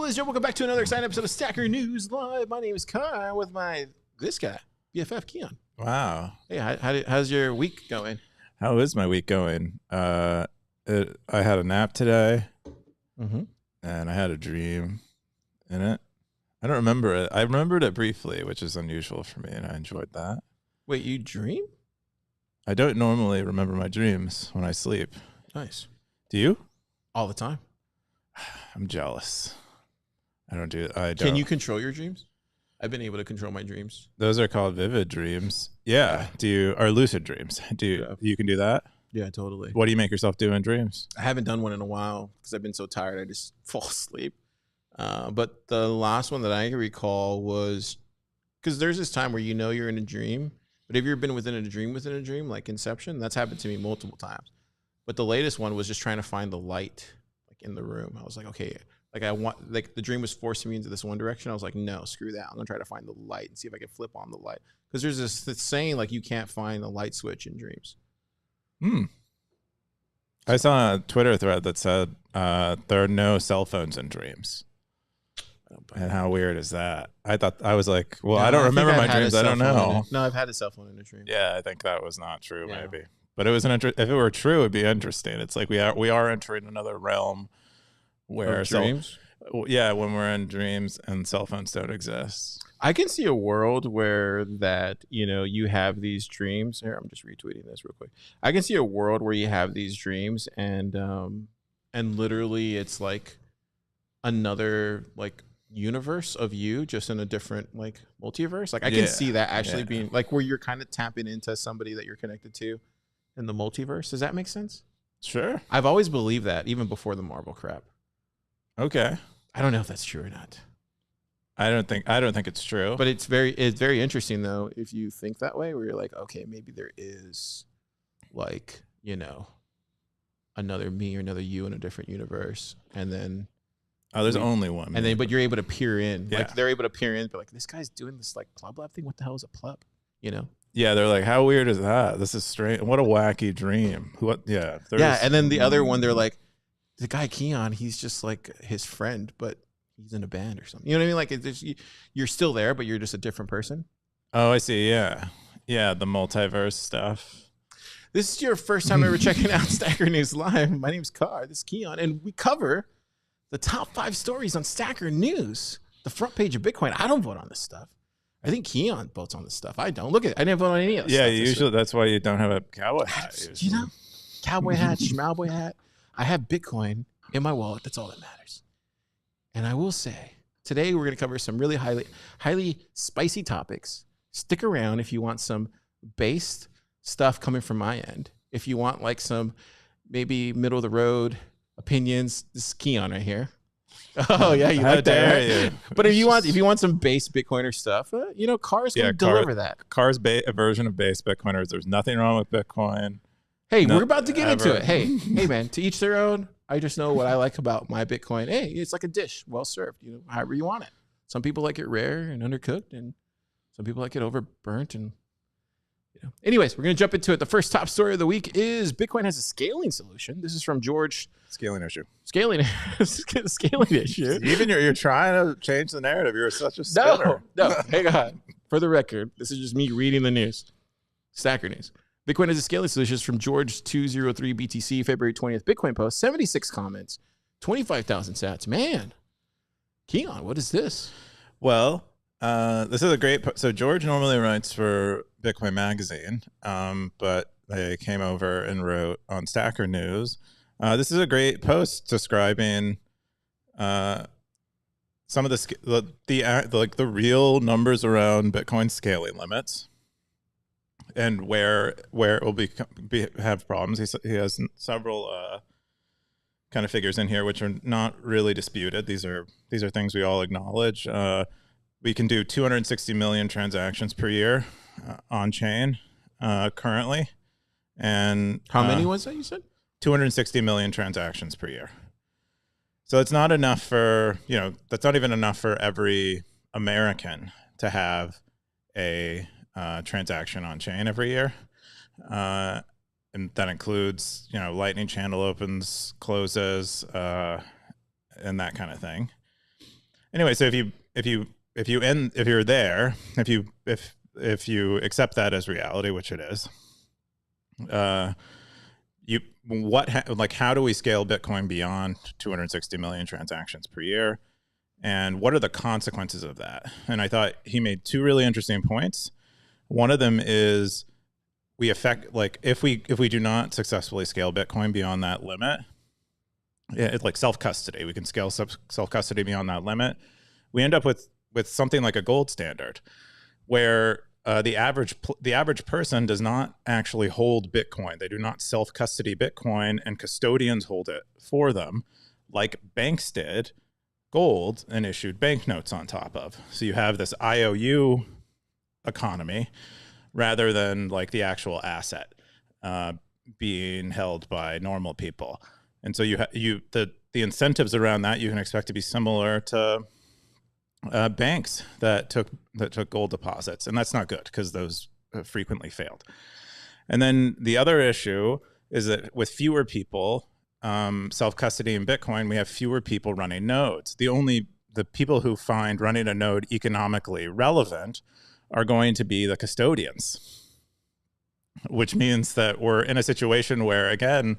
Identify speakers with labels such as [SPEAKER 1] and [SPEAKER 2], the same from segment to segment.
[SPEAKER 1] ladies and gentlemen, welcome back to another exciting episode of Stacker News Live. My name is Car with this guy, BFF Keyan.
[SPEAKER 2] Wow.
[SPEAKER 1] Hey, how's your week going?
[SPEAKER 2] How is my week going? I had a nap today, and I had a dream in it. I don't remember it. I remembered it briefly, which is unusual for me, and I enjoyed that.
[SPEAKER 1] Wait, you dream?
[SPEAKER 2] I don't normally remember my dreams when I sleep.
[SPEAKER 1] Nice.
[SPEAKER 2] Do you?
[SPEAKER 1] All the time.
[SPEAKER 2] I'm jealous. I don't.
[SPEAKER 1] Can you control your dreams? I've been able to control my dreams.
[SPEAKER 2] Those are called vivid dreams. Yeah. Or lucid dreams? You can do that?
[SPEAKER 1] Yeah, totally.
[SPEAKER 2] What do you make yourself do in dreams?
[SPEAKER 1] I haven't done one in a while because I've been so tired I just fall asleep. But the last one that I can recall was because there's this time where you know you're in a dream, but have you ever been within a dream, like Inception? That's happened to me multiple times. But the latest one was just trying to find the light like in the room. I was like, okay, the dream was forcing me into this one direction. I was like, no, screw that. I'm gonna try to find the light and see if I can flip on the light. Because there's this saying like you can't find the light switch in dreams.
[SPEAKER 2] I saw a Twitter thread that said there are no cell phones in dreams. And how weird is that? I was like, well, I don't remember my dreams. I don't know.
[SPEAKER 1] No, I've had a cell phone in a dream.
[SPEAKER 2] Yeah, I think that was not true, maybe. But it was if it were true, it'd be interesting. It's like we are entering another realm where
[SPEAKER 1] dreams.
[SPEAKER 2] When we're in dreams and cell phones don't exist.
[SPEAKER 1] I can see a world where you have these dreams. Here, I'm just retweeting this real quick. I can see a world where you have these dreams and literally it's like another like universe of you just in a different like multiverse. Like I can see that actually being like where you're kind of tapping into somebody that you're connected to in the multiverse. Does that make sense?
[SPEAKER 2] Sure.
[SPEAKER 1] I've always believed that even before the Marvel crap.
[SPEAKER 2] Okay.
[SPEAKER 1] I don't know if that's true or not.
[SPEAKER 2] I don't think it's true.
[SPEAKER 1] But it's very interesting though if you think that way, where you're like, okay, maybe there is like, another me or another you in a different universe, and then
[SPEAKER 2] there's only one.
[SPEAKER 1] And then but you're able to peer in.
[SPEAKER 2] Yeah.
[SPEAKER 1] Like they're able to peer in, but like this guy's doing this like plub lab thing. What the hell is a plub?
[SPEAKER 2] Yeah, they're like, how weird is that? This is strange. What a wacky dream. Yeah.
[SPEAKER 1] And then the other one, they're like, the guy Keyan, he's just like his friend, but he's in a band or something. You know what I mean? Like you're still there, but you're just a different person.
[SPEAKER 2] Oh, I see. Yeah. Yeah. The multiverse stuff.
[SPEAKER 1] This is your first time ever checking out Stacker News Live. My name's Car. This is Keyan. And we cover the top 5 stories on Stacker News, the front page of Bitcoin. I don't vote on this stuff. I think Keyan votes on this stuff. I don't. Look at it. I didn't vote on any of this stuff.
[SPEAKER 2] Yeah, usually that's why you don't have a cowboy hat.
[SPEAKER 1] Cowboy hat, schmowboy hat. I have Bitcoin in my wallet. That's all that matters. And I will say, today we're going to cover some really highly spicy topics. Stick around if you want some based stuff coming from my end. If you want like some maybe middle of the road opinions, this is Keyan right here. Oh yeah, you like that? But if you want some base Bitcoiner stuff, Car's going to deliver that.
[SPEAKER 2] Car's a version of base Bitcoiners. There's nothing wrong with Bitcoin.
[SPEAKER 1] Hey, we're about to get into it. Hey man, to each their own. I just know what I like about my Bitcoin. Hey, it's like a dish, well served, however you want it. Some people like it rare and undercooked, and some people like it overburnt. And anyways, we're gonna jump into it. The first top story of the week is Bitcoin has a scaling solution. This is from George.
[SPEAKER 2] Scaling issue.
[SPEAKER 1] Scaling issue.
[SPEAKER 2] Even you're trying to change the narrative. You're such a spinner.
[SPEAKER 1] No. Hang on. For the record, this is just me reading the news. Stacker News. Bitcoin has a scaling solution from George 203 BTC, February 20th. Bitcoin post, 76 comments, 25,000 sats. Man, Keyan, what is this?
[SPEAKER 2] Well, this is a great. So George normally writes for Bitcoin Magazine, but they came over and wrote on Stacker News. This is a great post describing some of the real numbers around Bitcoin scaling limits. And where it will have problems. He has several kind of figures in here which are not really disputed. These are things we all acknowledge. We can do 260 million transactions per year on chain currently, and
[SPEAKER 1] how many was that you said?
[SPEAKER 2] 260 million transactions per year. So it's not enough for that's not even enough for every American to have a transaction on chain every year, and that includes Lightning channel opens, closes, and that kind of thing. anyway, so if you're there, if you accept that as reality, which it is, how do we scale Bitcoin beyond 260 million transactions per year? And what are the consequences of that? And I thought he made two really interesting points. One of them is if we do not successfully scale Bitcoin beyond that limit, it's like self-custody. We can scale self-custody beyond that limit. We end up with something like a gold standard, where the average person does not actually hold Bitcoin. They do not self-custody Bitcoin, and custodians hold it for them, like banks did gold and issued banknotes on top of. So you have this IOU economy rather than like the actual asset being held by normal people. And so the incentives around that you can expect to be similar to banks that took gold deposits, and that's not good because those frequently failed. And then the other issue is that with fewer people self-custody in Bitcoin, we have fewer people running nodes. The people who find running a node economically relevant are going to be the custodians, which means that we're in a situation where, again,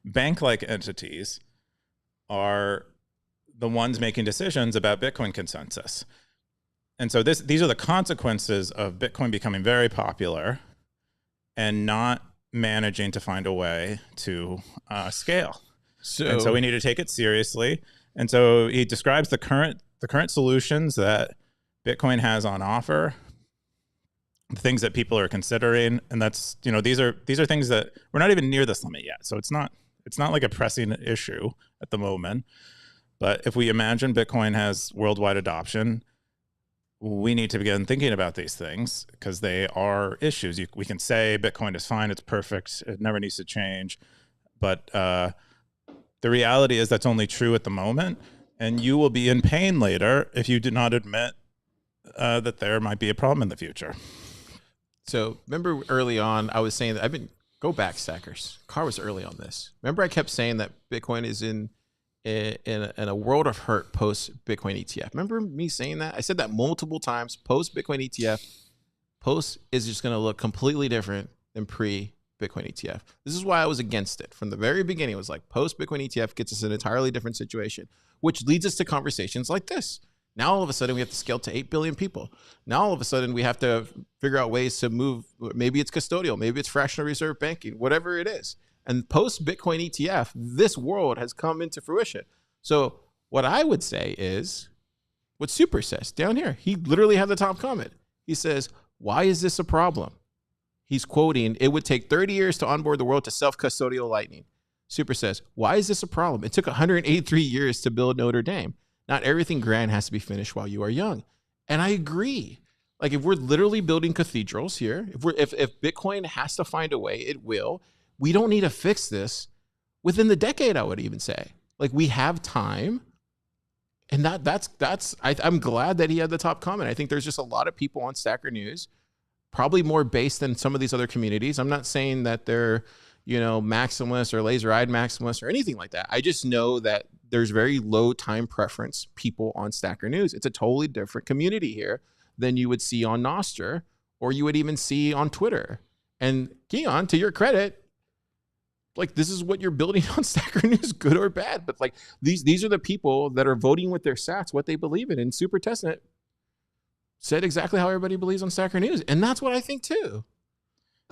[SPEAKER 2] bank-like entities are the ones making decisions about Bitcoin consensus. And so these are the consequences of Bitcoin becoming very popular and not managing to find a way to scale. And so we need to take it seriously. And so he describes the current solutions that Bitcoin has on offer, the things that people are considering, and that's, these are things that we're not even near this limit yet. So it's not like a pressing issue at the moment. But if we imagine Bitcoin has worldwide adoption, we need to begin thinking about these things because they are issues. We can say Bitcoin is fine, it's perfect, it never needs to change. But the reality is that's only true at the moment. And you will be in pain later if you do not admit that there might be a problem in the future.
[SPEAKER 1] So remember early on, I was saying that go back, Stackers. Car was early on this. Remember I kept saying that Bitcoin is in a world of hurt post Bitcoin ETF. Remember me saying that? I said that multiple times. Post Bitcoin ETF, post is just going to look completely different than pre Bitcoin ETF. This is why I was against it from the very beginning. It was like post Bitcoin ETF gets us an entirely different situation, which leads us to conversations like this. Now all of a sudden we have to scale to 8 billion people. Now all of a sudden we have to figure out ways to move. Maybe it's custodial, maybe it's fractional reserve banking, whatever it is. And post Bitcoin ETF, this world has come into fruition. So what I would say is what Super says down here. He literally had the top comment. He says, why is this a problem? He's quoting, it would take 30 years to onboard the world to self-custodial Lightning. Super says, why is this a problem? It took 183 years to build Notre Dame. Not everything grand has to be finished while you are young. And I agree. Like if we're literally building cathedrals here, if Bitcoin has to find a way, it will. We don't need to fix this within the decade, I would even say. Like we have time. And I'm glad that he had the top comment. I think there's just a lot of people on Stacker News, probably more based than some of these other communities. I'm not saying that they're, maximalists or laser-eyed maximalists or anything like that. I just know that there's very low time preference people on Stacker News. It's a totally different community here than you would see on Nostr or you would even see on Twitter. And Keyan, to your credit, like this is what you're building on Stacker News, good or bad. But like these are the people that are voting with their sats, what they believe in. And supertestnet said exactly how everybody believes on Stacker News. And that's what I think too.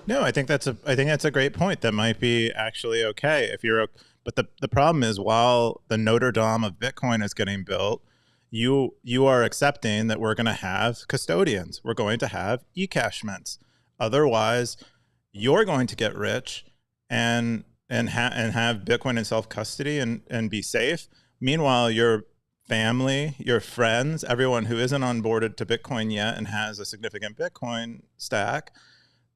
[SPEAKER 2] No, I think that's a great point. That might be actually okay if you're. But the problem is, while the Notre Dame of Bitcoin is getting built, you are accepting that we're going to have custodians. We're going to have eCashments. Otherwise, you're going to get rich and have Bitcoin in self-custody and be safe. Meanwhile, your family, your friends, everyone who isn't onboarded to Bitcoin yet and has a significant Bitcoin stack,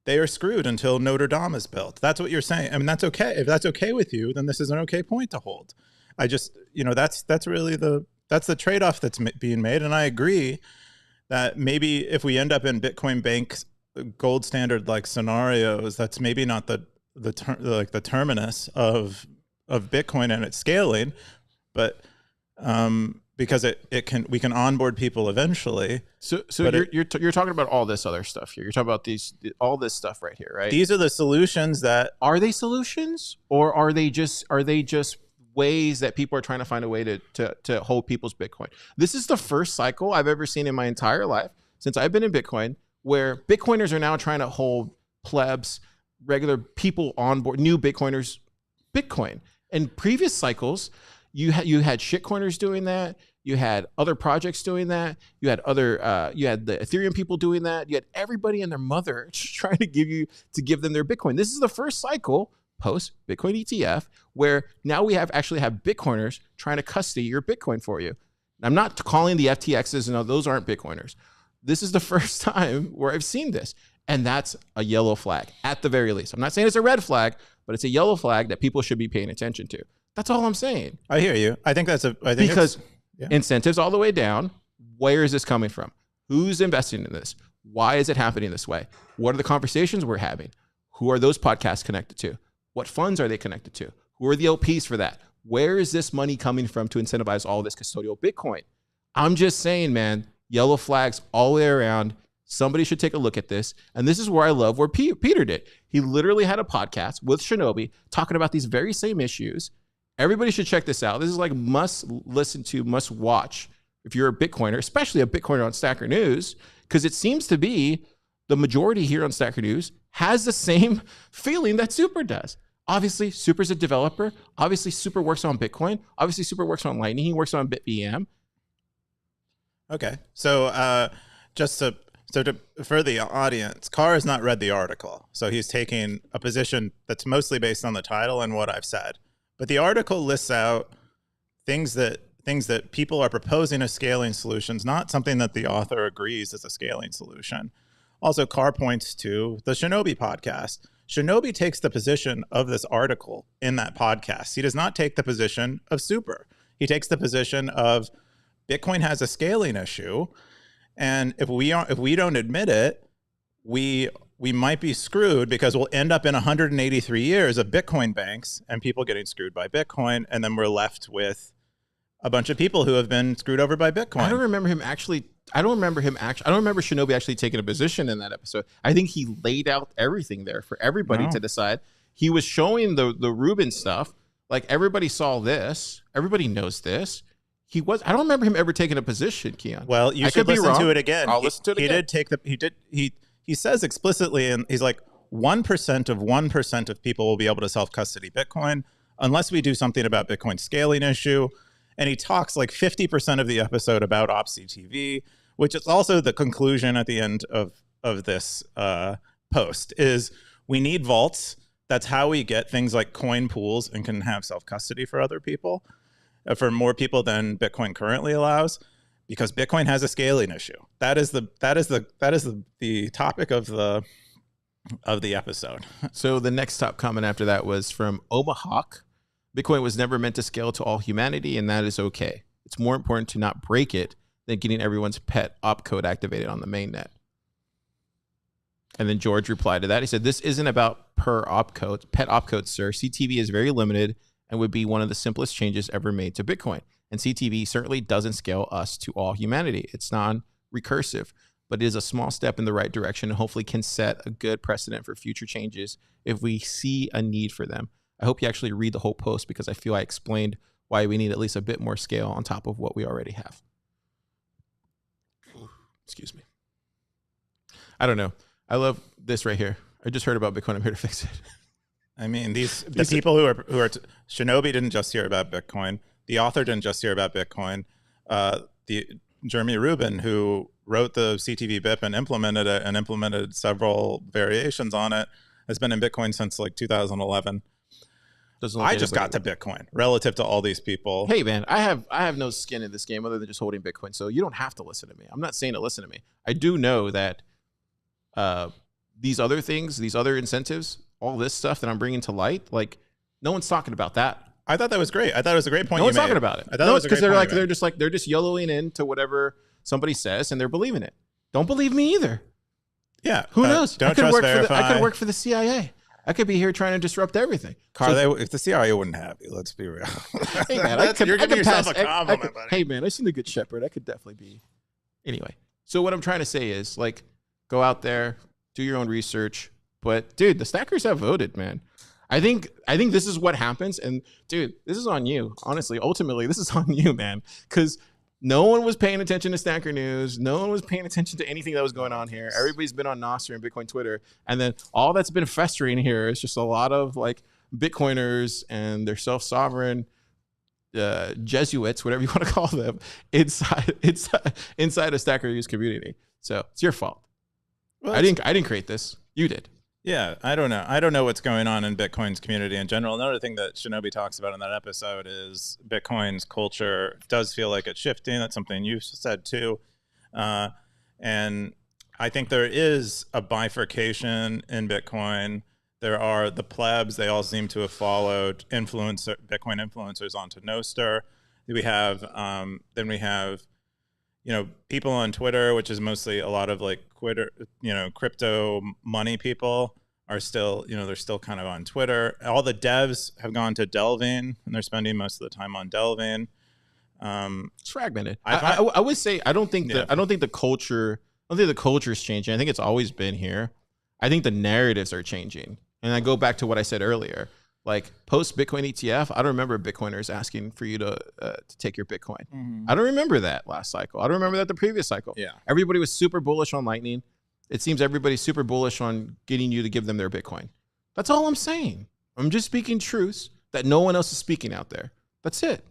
[SPEAKER 2] they are screwed until Notre Dame is built. That's what you're saying. I mean, that's okay. If that's okay with you, then this is an okay point to hold. I just, that's really that's the trade-off that's being made. And I agree that maybe if we end up in Bitcoin Bank gold standard like scenarios, that's maybe not the terminus of Bitcoin and its scaling, but because we can onboard people eventually.
[SPEAKER 1] So you're talking about all this other stuff here. You're talking about all this stuff right here, right?
[SPEAKER 2] These are the solutions that
[SPEAKER 1] are they solutions, or are they just ways that people are trying to find a way to hold people's Bitcoin? This is the first cycle I've ever seen in my entire life since I've been in Bitcoin where Bitcoiners are now trying to hold plebs, regular people on board, new Bitcoiners, Bitcoin. In previous cycles, you had shitcoiners doing that. You had other projects doing that. You had you had the Ethereum people doing that. You had everybody and their mother trying to give them their Bitcoin. This is the first cycle post Bitcoin ETF where now we actually have Bitcoiners trying to custody your Bitcoin for you. I'm not calling the FTXs, no, those aren't Bitcoiners. This is the first time where I've seen this, and that's a yellow flag at the very least. I'm not saying it's a red flag, but it's a yellow flag that people should be paying attention to. That's all I'm saying.
[SPEAKER 2] I hear you. I think
[SPEAKER 1] because incentives all the way down. Where is this coming from? Who's investing in this? Why is it happening this way? What are the conversations we're having? Who are those podcasts connected to? What funds are they connected to? Who are the LPs for that? Where is this money coming from to incentivize all this custodial Bitcoin? I'm just saying, man, yellow flags all the way around. Somebody should take a look at this. And this is where I love where Peter did. He literally had a podcast with Shinobi talking about these very same issues. Everybody should check this out. This is like must listen to, must watch if you're a Bitcoiner, especially a Bitcoiner on Stacker News, because it seems to be the majority here on Stacker News has the same feeling that Super does. Obviously, Super's a developer. Obviously, Super works on Bitcoin. Obviously, Super works on Lightning. He works on Bitvm.
[SPEAKER 2] Okay. So for the audience, Car has not read the article. So he's taking a position that's mostly based on the title and what I've said. But the article lists out things that people are proposing as scaling solutions, not something that the author agrees is a scaling solution. Also, Car points to the Shinobi podcast. Shinobi takes the position of this article in that podcast. He does not take the position of Super. He takes the position of Bitcoin has a scaling issue, and if we don't admit it, we might be screwed because we'll end up in 183 years of Bitcoin banks and people getting screwed by Bitcoin, and then we're left with a bunch of people who have been screwed over by Bitcoin.
[SPEAKER 1] I don't remember Shinobi actually taking a position in that episode. I think he laid out everything there for everybody to decide. He was showing the Rubin stuff. Like, everybody saw this. Everybody knows this. I don't remember him ever taking a position, Keyan.
[SPEAKER 2] Well, you should listen to it again.
[SPEAKER 1] I'll listen to it again.
[SPEAKER 2] He says explicitly, and he's like, 1% of 1% of people will be able to self-custody Bitcoin unless we do something about Bitcoin scaling issue. And he talks like 50% of the episode about OpsCTV, which is also the conclusion at the end of this post, is we need vaults. That's how we get things like coin pools and can have self-custody for other people, for more people than Bitcoin currently allows, because Bitcoin has a scaling issue. That is the topic of the episode.
[SPEAKER 1] So the next top comment after that was from Omaha. Bitcoin was never meant to scale to all humanity, and that is okay. It's more important to not break it than getting everyone's pet opcode activated on the mainnet. And then George replied to that. He said, this isn't about pet opcodes, sir. CTV is very limited and would be one of the simplest changes ever made to Bitcoin. And CTV certainly doesn't scale us to all humanity. It's non-recursive, but it is a small step in the right direction and hopefully can set a good precedent for future changes if we see a need for them. I hope you actually read the whole post because I feel I explained why we need at least a bit more scale on top of what we already have. Excuse me. I don't know. I love this right here. I just heard about Bitcoin. I'm here to fix it.
[SPEAKER 2] I mean, the people who are Shinobi didn't just hear about Bitcoin. The author didn't just hear about Bitcoin. The Jeremy Rubin, who wrote the CTV BIP and implemented it and implemented several variations on it, has been in Bitcoin since like 2011. I just got to Bitcoin relative to all these people.
[SPEAKER 1] Hey, man, I have no skin in this game other than just holding Bitcoin. So you don't have to listen to me. I'm not saying to listen to me. I do know that these other things, these other incentives, all this stuff that I'm bringing to light, like, no one's talking about that.
[SPEAKER 2] I thought that was great. I thought it was a great point.
[SPEAKER 1] No one's talking about it.
[SPEAKER 2] I thought no, it's
[SPEAKER 1] because they're just YOLOing into whatever somebody says and they're believing it. Don't believe me either.
[SPEAKER 2] Yeah.
[SPEAKER 1] Who knows?
[SPEAKER 2] Don't trust verify.
[SPEAKER 1] I could work for the CIA. I could be here trying to disrupt everything.
[SPEAKER 2] If the CRA wouldn't have you, let's be real.
[SPEAKER 1] Hey man,
[SPEAKER 2] you're giving yourself a compliment, buddy.
[SPEAKER 1] Hey man, I seen the Good Shepherd. I could definitely be. Anyway, so what I'm trying to say is, like, go out there, do your own research. But dude, the stackers have voted, man. I think this is what happens, and dude, this is on you. Honestly, ultimately, this is on you, man, because no one was paying attention to Stacker News. No one was paying attention to anything that was going on here. Everybody's been on Nostr and Bitcoin Twitter, and then all that's been festering here is just a lot of like Bitcoiners and their self-sovereign Jesuits, whatever you want to call them, inside a Stacker News community. So it's your fault. Well, I didn't create this. You did.
[SPEAKER 2] Yeah, I don't know. I don't know what's going on in Bitcoin's community in general. Another thing that Shinobi talks about in that episode is Bitcoin's culture does feel like it's shifting. That's something you said too. And I think there is a bifurcation in Bitcoin. There are the plebs. They all seem to have followed Bitcoin influencers onto Nostr. Then we have people on Twitter, which is mostly a lot of like crypto money people are still, they're still kind of on Twitter. All the devs have gone to delving, and they're spending most of the time on delving.
[SPEAKER 1] It's fragmented. I would say I don't think the culture is changing. I think it's always been here. I think the narratives are changing, and I go back to what I said earlier. Like post Bitcoin ETF, I don't remember Bitcoiners asking for you to take your Bitcoin. Mm-hmm. I don't remember that last cycle. I don't remember that the previous cycle.
[SPEAKER 2] Yeah,
[SPEAKER 1] everybody was super bullish on Lightning. It seems everybody's super bullish on getting you to give them their Bitcoin. That's all I'm saying. I'm just speaking truths that no one else is speaking out there. That's it.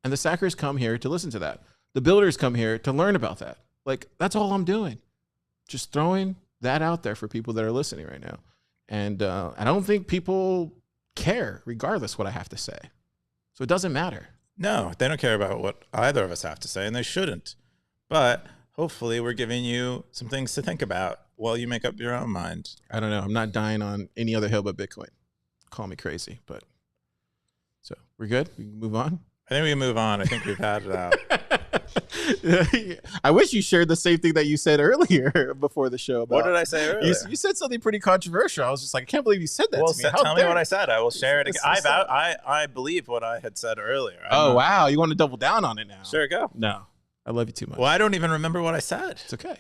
[SPEAKER 1] And the stackers come here to listen to that. The builders come here to learn about that. Like, that's all I'm doing. Just throwing that out there for people that are listening right now. And I don't think people care, regardless what I have to say. So it doesn't matter.
[SPEAKER 2] No, they don't care about what either of us have to say, and they shouldn't. But hopefully we're giving you some things to think about while you make up your own mind.
[SPEAKER 1] I don't know. I'm not dying on any other hill but Bitcoin. Call me crazy, but so we're good. We can move on.
[SPEAKER 2] I think we can move on. I think we've had it out.
[SPEAKER 1] I wish you shared the same thing that you said earlier before the show. About,
[SPEAKER 2] what did I say earlier?
[SPEAKER 1] You said something pretty controversial. I was just like, I can't believe you said that to me.
[SPEAKER 2] Tell me what I said. I will share it again. I believe what I had said earlier.
[SPEAKER 1] Wow. You want to double down on it now?
[SPEAKER 2] Sure, go.
[SPEAKER 1] No. I love you too much.
[SPEAKER 2] Well, I don't even remember what I said.
[SPEAKER 1] It's okay.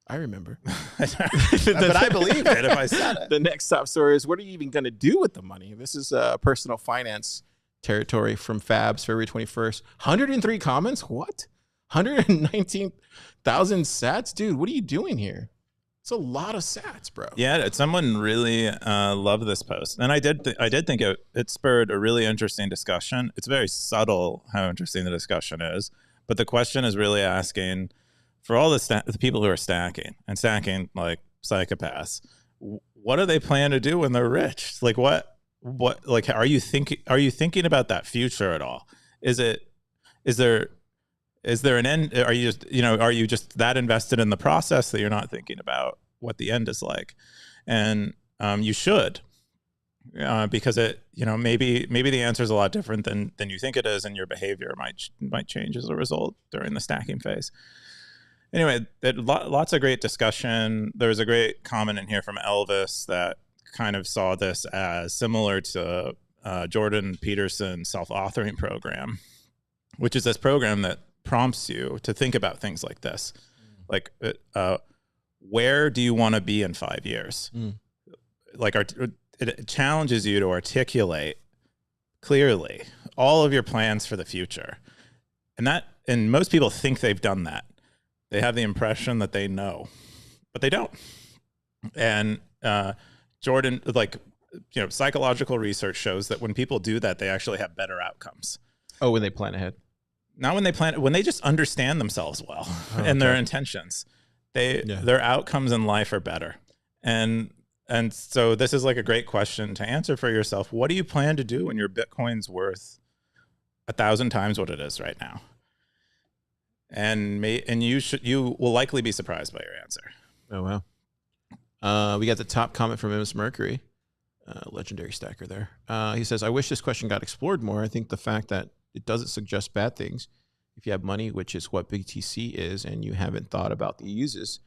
[SPEAKER 1] I remember.
[SPEAKER 2] But I believed it if I said it.
[SPEAKER 1] The next top story is, what are you even going to do with the money? This is personal finance territory from Fabs, February 21st. 103 comments? What? 119,000 sats? Dude, what are you doing here? It's a lot of sats, bro.
[SPEAKER 2] Yeah, someone really loved this post. And I did think it spurred a really interesting discussion. It's very subtle how interesting the discussion is. But the question is really asking, for all the people who are stacking like psychopaths, what do they plan to do when they're rich? Like what like are you thinking about that future at all? Is there an end? Are you just that invested in the process that you're not thinking about what the end is like? And you should, because maybe the answer is a lot different than you think it is, and your behavior might change as a result during the stacking phase. Anyway, lots of great discussion. There was a great comment in here from Elvis that kind of saw this as similar to Jordan Peterson's self-authoring program, which is this program that prompts you to think about things like this. Like, where do you want to be in 5 years? Like, it challenges you to articulate clearly all of your plans for the future. And most people think they've done that. They have the impression that they know, but they don't. And Jordan, psychological research shows that when people do that, they actually have better outcomes.
[SPEAKER 1] Oh, when they plan ahead.
[SPEAKER 2] Not when they plan, when they just understand themselves well and their intentions. Their outcomes in life are better. And so this is like a great question to answer for yourself. What do you plan to do when your Bitcoin's worth 1,000 times what it is right now? And you will likely be surprised by your answer.
[SPEAKER 1] Oh, wow. We got the top comment from MS Mercury, legendary stacker there. He says, I wish this question got explored more. I think the fact that it doesn't suggest bad things. If you have money, which is what BTC is, and you haven't thought about the uses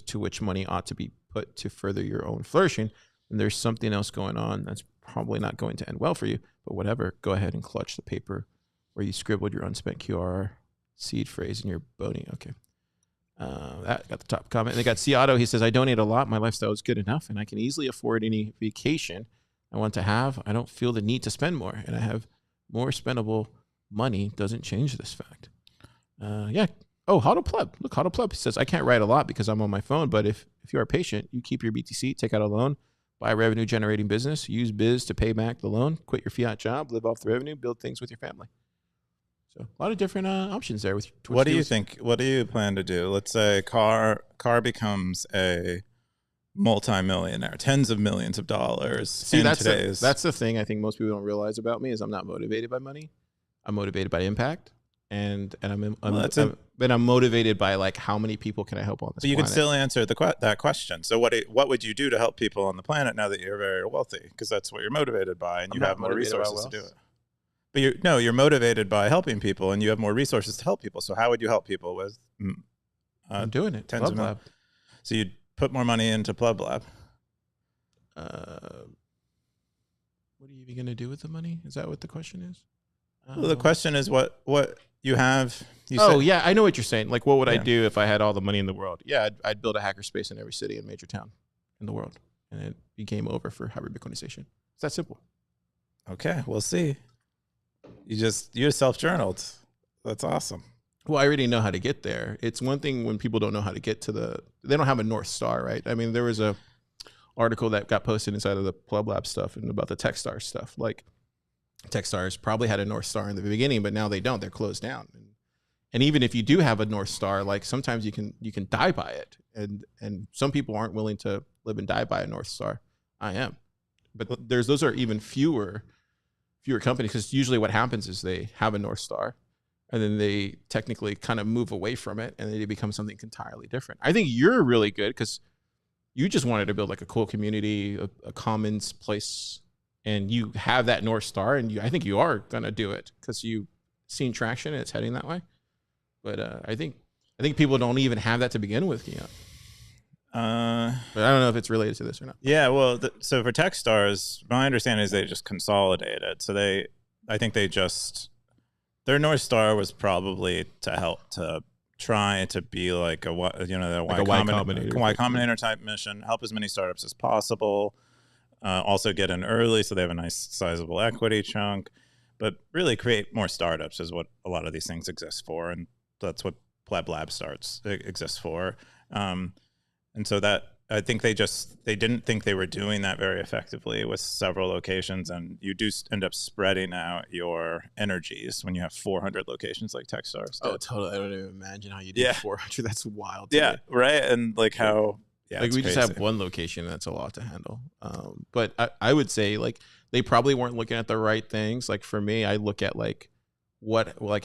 [SPEAKER 1] to which money ought to be put to further your own flourishing, and there's something else going on that's probably not going to end well for you, but whatever, go ahead and clutch the paper where you scribbled your unspent QR seed phrase in your boating. Okay. That got the top comment. And they got C Otto. He says, I donate a lot. My lifestyle is good enough, and I can easily afford any vacation I want to have. I don't feel the need to spend more, and I have more spendable money. Doesn't change this fact. Yeah. Oh, how to pleb. Look, how to pleb. He says, I can't write a lot because I'm on my phone, but if you are patient, you keep your BTC, take out a loan, buy a revenue generating business, use biz to pay back the loan, quit your fiat job, live off the revenue, build things with your family. So a lot of different options there.
[SPEAKER 2] What do you think? What do you plan to do? Let's say Car becomes a multi-millionaire, tens of millions of dollars.
[SPEAKER 1] See, that's the thing I think most people don't realize about me is I'm not motivated by money. I'm motivated by impact, and I'm motivated by like how many people can I help on this
[SPEAKER 2] But you
[SPEAKER 1] planet.
[SPEAKER 2] can still answer that question. So what would you do to help people on the planet now that you're very wealthy? Because that's what you're motivated by, and you have more resources to do it. But you're motivated by helping people, and you have more resources to help people. So how would you help people with?
[SPEAKER 1] I'm doing it.
[SPEAKER 2] Tens of millions. So you'd put more money into Pleb Lab.
[SPEAKER 1] What are you even going to do with the money? Is that what the question is?
[SPEAKER 2] Well, the question is what you have.
[SPEAKER 1] Yeah, I know what you're saying. Like, what would I do if I had all the money in the world? Yeah, I'd build a hackerspace in every city and major town in the world, and it became over for hybrid Bitcoinization. It's that simple.
[SPEAKER 2] Okay, we'll see. You just self-journaled. That's awesome.
[SPEAKER 1] Well, I already know how to get there. It's one thing when people don't know how to get to they don't have a North Star, right? I mean, there was a article that got posted inside of the Pleb Lab stuff and about the Techstars stuff. Like, Techstars probably had a North Star in the beginning, but now they don't. They're closed down. And even if you do have a North Star, like sometimes you can die by it. And some people aren't willing to live and die by a North Star. I am. But those are even fewer companies, because usually what happens is they have a North Star and then they technically kind of move away from it and they become something entirely different. I think you're really good because you just wanted to build like a cool community, a commons place, and you have that North Star, and I think you are going to do it because you've seen traction and it's heading that way. But I think people don't even have that to begin with yet. But I don't know if it's related to this or not.
[SPEAKER 2] Yeah, well, so for Techstars, my understanding is they just consolidated. So I think their North Star was probably to help to try to be like a Y Combinator type mission, help as many startups as possible, also get in early so they have a nice sizable equity chunk, but really create more startups is what a lot of these things exist for, and that's what Pleb Lab exists for. And so that I think they didn't think they were doing that very effectively with several locations, and you do end up spreading out your energies when you have 400 locations like Techstars.
[SPEAKER 1] Oh, totally. I don't even imagine how you do 400. That's wild.
[SPEAKER 2] Yeah, right. And like how,
[SPEAKER 1] like we just have one location, and that's a lot to handle. But I would say like they probably weren't looking at the right things. Like for me, I look at like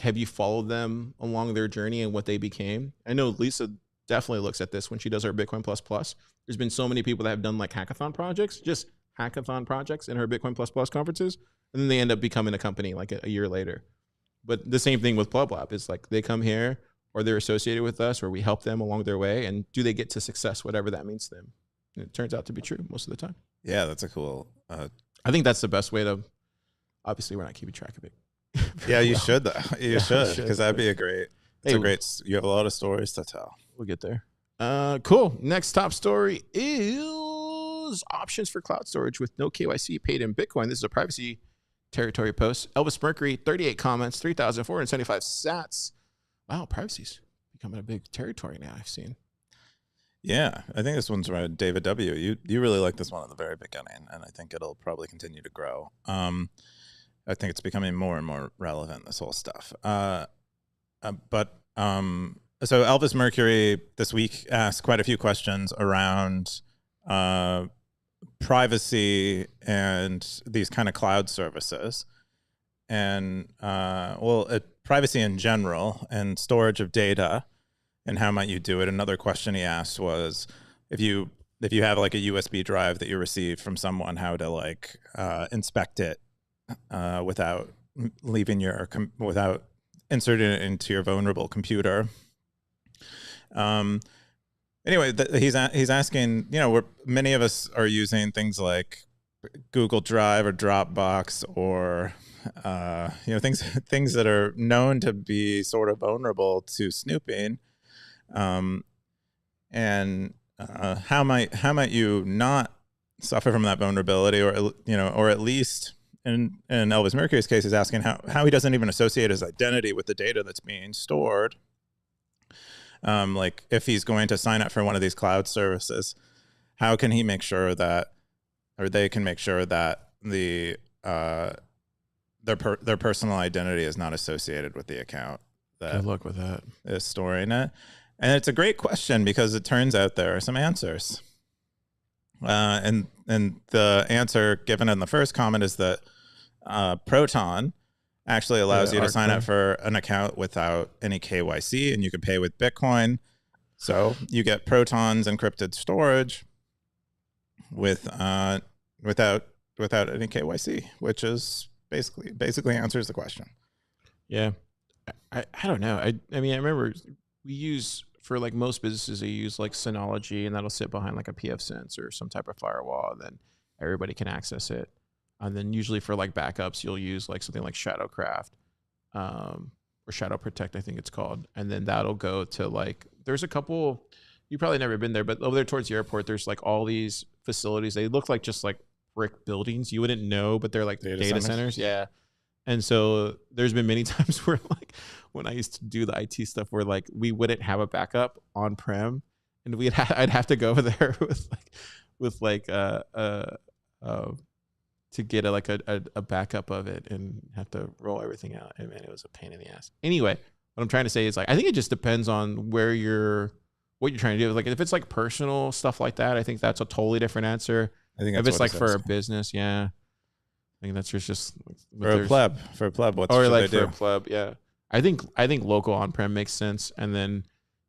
[SPEAKER 1] have you followed them along their journey and what they became? I know Lisa definitely looks at this when she does her Bitcoin Plus Plus. There's been so many people that have done like hackathon projects in her Bitcoin Plus Plus conferences, and then they end up becoming a company like a year later. But the same thing with Pleb Lab is like they come here or they're associated with us or we help them along their way, and do they get to success, whatever that means to them. And it turns out to be true most of the time.
[SPEAKER 2] Yeah, that's a cool.
[SPEAKER 1] I think that's the best way to. Obviously, we're not keeping track of it.
[SPEAKER 2] Yeah, you should though. You should, because that'd be a great. You have a lot of stories to tell.
[SPEAKER 1] We'll get there. Cool. Next top story is options for cloud storage with no KYC paid in Bitcoin. This is a privacy territory post. Elvis Mercury, 38 comments, 3,475 sats. Wow, privacy's becoming a big territory now, I've seen.
[SPEAKER 2] Yeah, I think this one's right. David W. You really like this one at the very beginning, and I think it'll probably continue to grow. I think it's becoming more and more relevant, this whole stuff. So Elvis Mercury this week asked quite a few questions around privacy and these kind of cloud services, and privacy in general and storage of data, and how might you do it. Another question he asked was if you have like a USB drive that you received from someone, how to like inspect it without inserting it into your vulnerable computer. anyway, he's asking, where many of us are using things like Google Drive or Dropbox or things that are known to be sort of vulnerable to snooping, and how might you not suffer from that vulnerability, or at least in Elvis Mercury's case, is asking how he doesn't even associate his identity with the data that's being stored. Like if he's going to sign up for one of these cloud services, how can he make sure that, or they can make sure that their personal identity is not associated with the account that
[SPEAKER 1] Good luck with that.
[SPEAKER 2] is storing it? And it's a great question because it turns out there are some answers. And the answer given in the first comment is that Proton actually allows you to sign up for an account without any KYC, and you can pay with Bitcoin. So you get Proton's encrypted storage without any KYC, which is basically answers the question.
[SPEAKER 1] Yeah, I don't know. I mean, I remember we use, for like most businesses, they use like Synology, and that'll sit behind like a pfSense or some type of firewall. Then everybody can access it. And then usually for like backups, you'll use like something like Shadowcraft, or Shadow Protect, I think it's called. And then that'll go to like, there's a couple, you've probably never been there, but over there towards the airport, there's like all these facilities. They look like just like brick buildings. You wouldn't know, but they're like data centers. Yeah. And so there's been many times where like when I used to do the IT stuff where like we wouldn't have a backup on prem, and I'd have to go over there with to get a backup of it and have to roll everything out. And man, it was a pain in the ass. Anyway, what I'm trying to say is like, I think it just depends on what you're trying to do. Like if it's like personal stuff like that, I think that's a totally different answer.
[SPEAKER 2] I think
[SPEAKER 1] if it's like for a business, yeah. I think that's just
[SPEAKER 2] for a pleb. What
[SPEAKER 1] or
[SPEAKER 2] should
[SPEAKER 1] like
[SPEAKER 2] they
[SPEAKER 1] for
[SPEAKER 2] do?
[SPEAKER 1] a pleb, yeah. I think local on-prem makes sense, and then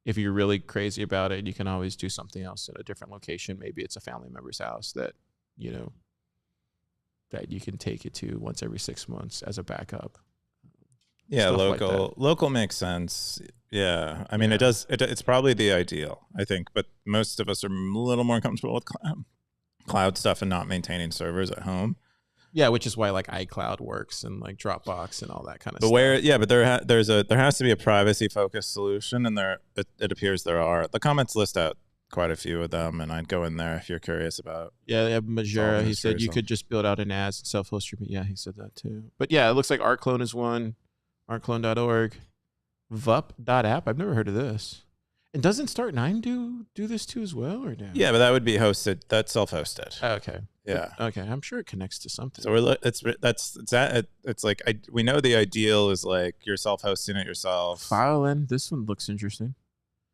[SPEAKER 1] if you're really crazy about it, you can always do something else at a different location. Maybe it's a family member's house that that you can take it to once every 6 months as a backup.
[SPEAKER 2] Yeah,
[SPEAKER 1] Stuff
[SPEAKER 2] local makes sense. Yeah, I mean it does. It's probably the ideal, I think, but most of us are a little more comfortable with cloud stuff and not maintaining servers at home.
[SPEAKER 1] Yeah, which is why like iCloud works and like Dropbox and all that kind of
[SPEAKER 2] stuff.
[SPEAKER 1] But
[SPEAKER 2] there has to be a privacy focused solution, and it appears there are. The comments list out quite a few of them, and I'd go in there if you're curious about.
[SPEAKER 1] Yeah, they have Majora. He said you could just build out an NAS and self-host your. Yeah, he said that too. But yeah, it looks like ArtClone is one. Artclone.org, vup.app. I've never heard of this. And doesn't Start9 do this too as well, or no?
[SPEAKER 2] Yeah, but that would be hosted. That's self-hosted.
[SPEAKER 1] Oh, okay.
[SPEAKER 2] Yeah.
[SPEAKER 1] Okay. I'm sure it connects to something.
[SPEAKER 2] So it's like we know the ideal is like you're self-hosting it yourself.
[SPEAKER 1] Filein. This one looks interesting.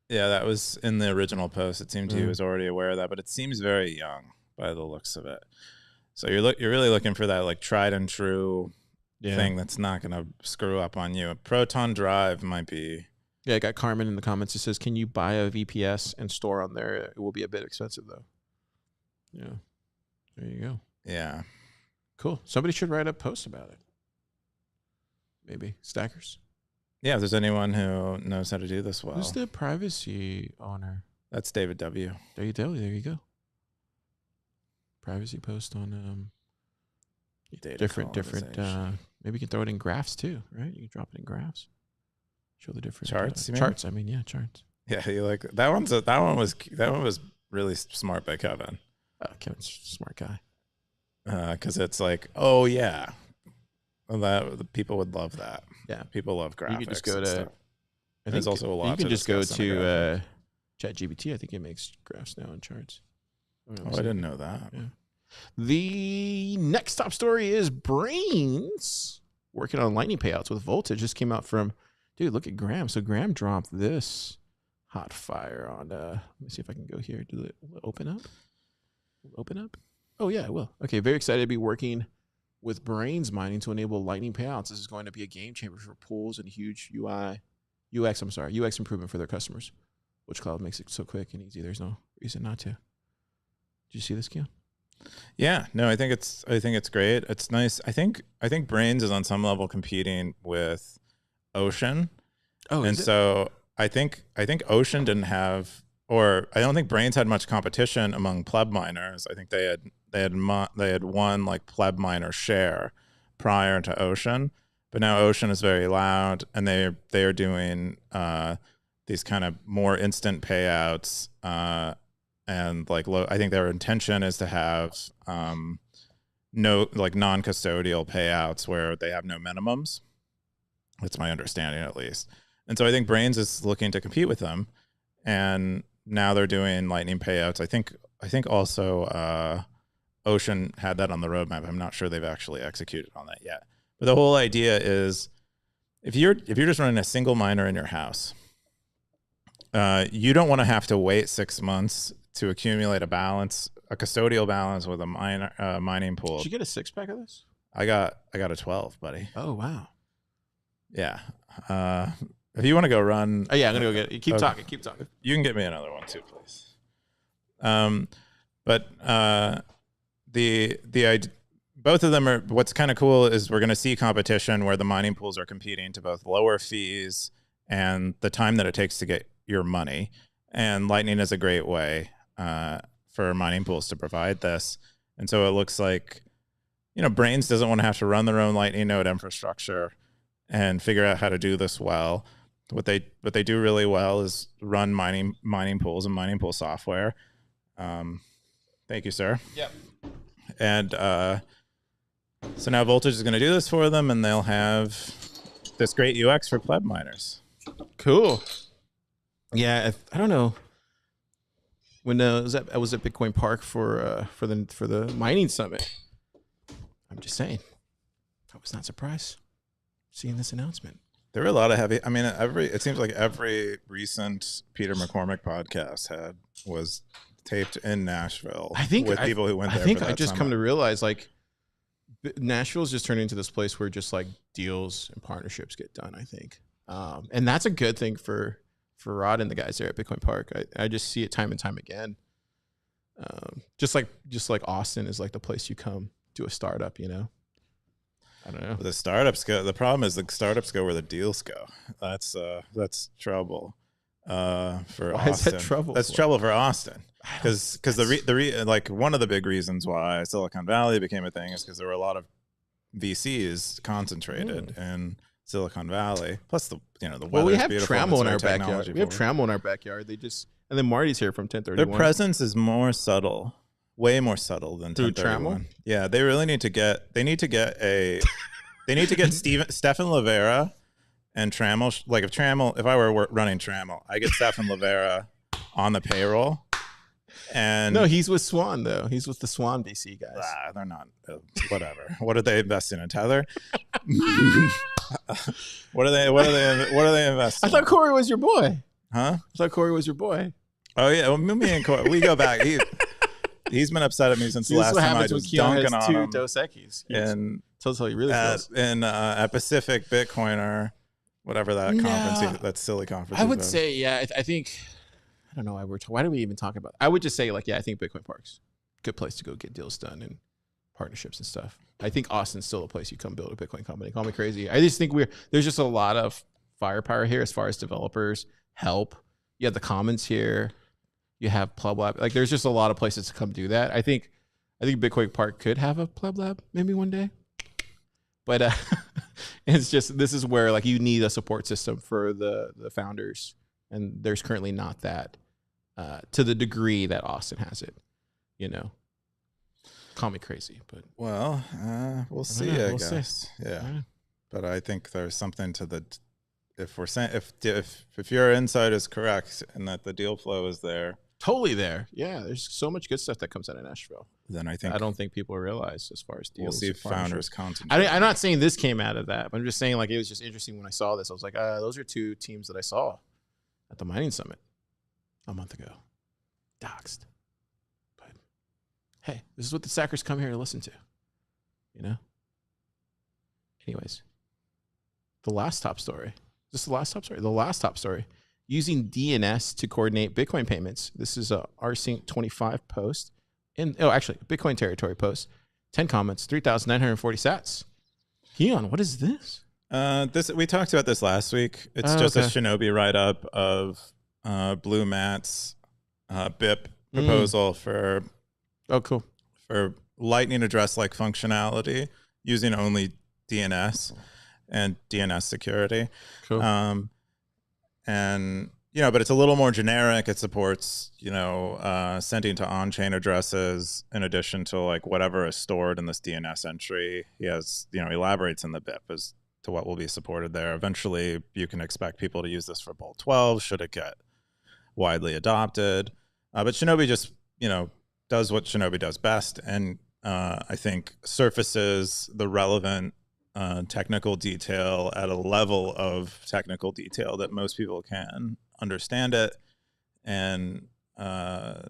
[SPEAKER 2] Yeah, that was in the original post. It seemed he was already aware of that, but it seems very young by the looks of it. So you're really looking for that like tried and true thing that's not going to screw up on you. A Proton Drive might be.
[SPEAKER 1] Yeah, I got Carmen in the comments. It says, "Can you buy a VPS and store on there? It will be a bit expensive though." Yeah. There you go.
[SPEAKER 2] Yeah.
[SPEAKER 1] Cool. Somebody should write a post about it. Maybe Stackers.
[SPEAKER 2] Yeah, if there's anyone who knows how to do this well.
[SPEAKER 1] Who's the privacy owner?
[SPEAKER 2] That's David W.
[SPEAKER 1] David W. There you go. Privacy post on different. Maybe you can throw it in graphs too, right? You can drop it in graphs. Show the different
[SPEAKER 2] charts.
[SPEAKER 1] Charts. I mean, yeah, charts.
[SPEAKER 2] Yeah, you like that one. That one was really smart by Kevin.
[SPEAKER 1] Kevin's a smart guy.
[SPEAKER 2] Because it's like, oh yeah, that people would love that.
[SPEAKER 1] Yeah,
[SPEAKER 2] people love graphics. You can just go to.
[SPEAKER 1] There's also a lot. You can just go to ChatGPT. I think it makes graphs now and charts.
[SPEAKER 2] I didn't know that.
[SPEAKER 1] Yeah. The next top story is Braiins working on Lightning payouts with Voltage. Just came out from, dude. Look at Graham. So Graham dropped this hot fire on. Let me see if I can go here. Will it open up? Open up? Oh yeah, it will. Okay, very excited to be working with Braiins mining to enable Lightning payouts. This is going to be a game changer for pools and huge UX improvement for their customers. Which Cloud makes it so quick and easy. There's no reason not to. Did you see this, Keyan?
[SPEAKER 2] Yeah, no, I think it's great. It's nice. I think Braiins is on some level competing with Ocean. Oh, and so I think Ocean didn't have or I don't think Braiins had much competition among pleb miners. I think they had won like pleb miner share prior to Ocean, but now Ocean is very loud, and they are doing these kind of more instant payouts, and like I think their intention is to have no like non-custodial payouts where they have no minimums. That's my understanding, at least. And so I think Braiins is looking to compete with them, and now they're doing Lightning payouts. I think also Ocean had that on the roadmap. I'm not sure they've actually executed on that yet. But the whole idea is, if you're just running a single miner in your house, you don't want to have to wait 6 months to accumulate a custodial balance with a mining pool.
[SPEAKER 1] Did you get a 6-pack of this?
[SPEAKER 2] I got a 12, buddy.
[SPEAKER 1] Oh wow.
[SPEAKER 2] Yeah. If you want to go run,
[SPEAKER 1] oh yeah, I'm gonna go get it. Keep talking.
[SPEAKER 2] You can get me another one too, please. But both of them are. What's kind of cool is we're going to see competition where the mining pools are competing to both lower fees and the time that it takes to get your money. And Lightning is a great way for mining pools to provide this. And so it looks like, Braiins doesn't want to have to run their own Lightning node infrastructure and figure out how to do this well. What they do really well is run mining pools and mining pool software. Thank you, sir.
[SPEAKER 1] Yep.
[SPEAKER 2] And so now Voltage is going to do this for them, and they'll have this great UX for pleb miners.
[SPEAKER 1] Cool. Yeah, I don't know. When I was at Bitcoin Park for the mining summit, I'm just saying, I was not surprised seeing this announcement.
[SPEAKER 2] There were a lot of heavy. I mean, it seems like every recent Peter McCormick podcast was taped in Nashville.
[SPEAKER 1] I think
[SPEAKER 2] with people who went there.
[SPEAKER 1] I think I just come to realize, like, Nashville's just turned into this place where just like deals and partnerships get done. I think, and that's a good thing for Rod and the guys there at Bitcoin Park. I just see it time and time again. Just like Austin is like the place you come do a startup. I don't know.
[SPEAKER 2] The startups go. The problem is the startups go where the deals go. That's trouble for
[SPEAKER 1] Why
[SPEAKER 2] Austin.
[SPEAKER 1] Is that trouble?
[SPEAKER 2] That's trouble for Austin. Because like one of the big reasons why Silicon Valley became a thing is because there were a lot of VCs concentrated in Silicon Valley. Plus the weather.
[SPEAKER 1] Well, we have Trammell in our backyard. We have Trammell in our backyard. And then Marty's here from 1031.
[SPEAKER 2] Their presence is more subtle. Way more subtle than 1031. Yeah, they really need to get. They need to get Stefan Livera and Trammell. Like if I were running Trammell, I get Stefan Livera on the payroll. And
[SPEAKER 1] no, he's with Swan though. He's with the Swan VC guys.
[SPEAKER 2] They're not. Whatever. What are they investing in? Tether? What are they investing?
[SPEAKER 1] I thought Corey was your boy.
[SPEAKER 2] Huh?
[SPEAKER 1] I thought Corey was your boy.
[SPEAKER 2] Oh yeah, well, me and Corey, we go back. He's been upset at me since the last time I was dunking on him.
[SPEAKER 1] Dos Equis.
[SPEAKER 2] And
[SPEAKER 1] tells how he really feels.
[SPEAKER 2] At Pacific Bitcoiner, whatever that conference, that silly conference.
[SPEAKER 1] I would say, yeah. I think, I don't know why do we even talk about it? I would just say, like, yeah, I think Bitcoin Park's a good place to go get deals done and partnerships and stuff. I think Austin's still a place you come build a Bitcoin company. Call me crazy. I just think there's just a lot of firepower here as far as developers, help. You have the Commons here. You have Pleb Lab. Like, there's just a lot of places to come do that. I think Bitcoin Park could have a Pleb Lab maybe one day. But it's just, this is where, like, you need a support system for the founders. And there's currently not that to the degree that Austin has it, Call me crazy, but.
[SPEAKER 2] Well, we'll see, I guess. Yeah. But I think there's something to the, if we're saying, if your insight is correct and that the deal flow is there.
[SPEAKER 1] Totally there. Yeah, there's so much good stuff that comes out of Nashville.
[SPEAKER 2] Then I don't think
[SPEAKER 1] people realize as far as deals.
[SPEAKER 2] We'll see founders concentrate.
[SPEAKER 1] I'm not saying this came out of that, but I'm just saying, like, it was just interesting when I saw this. I was like, those are two teams that I saw at the mining summit a month ago. Doxed. But hey, this is what the Sackers come here to listen to. Anyways, the last top story. Is this the last top story? The last top story. Using DNS to coordinate Bitcoin payments. This is a rsync 25 post. Bitcoin territory post. 10 comments, 3,940 sats. Keyan, what is this?
[SPEAKER 2] We talked about this last week. It's just a Shinobi write-up of Blue Matt's BIP proposal for
[SPEAKER 1] cool.
[SPEAKER 2] for Lightning address-like functionality using only DNS and DNS security.
[SPEAKER 1] Cool.
[SPEAKER 2] And but it's a little more generic. It supports sending to on-chain addresses in addition to like whatever is stored in this DNS entry. He has elaborates in the BIP as to what will be supported there. Eventually, you can expect people to use this for Bolt 12 should it get widely adopted. But Shinobi just does what Shinobi does best, and I think surfaces the relevant technical detail at a level of technical detail that most people can understand it. And so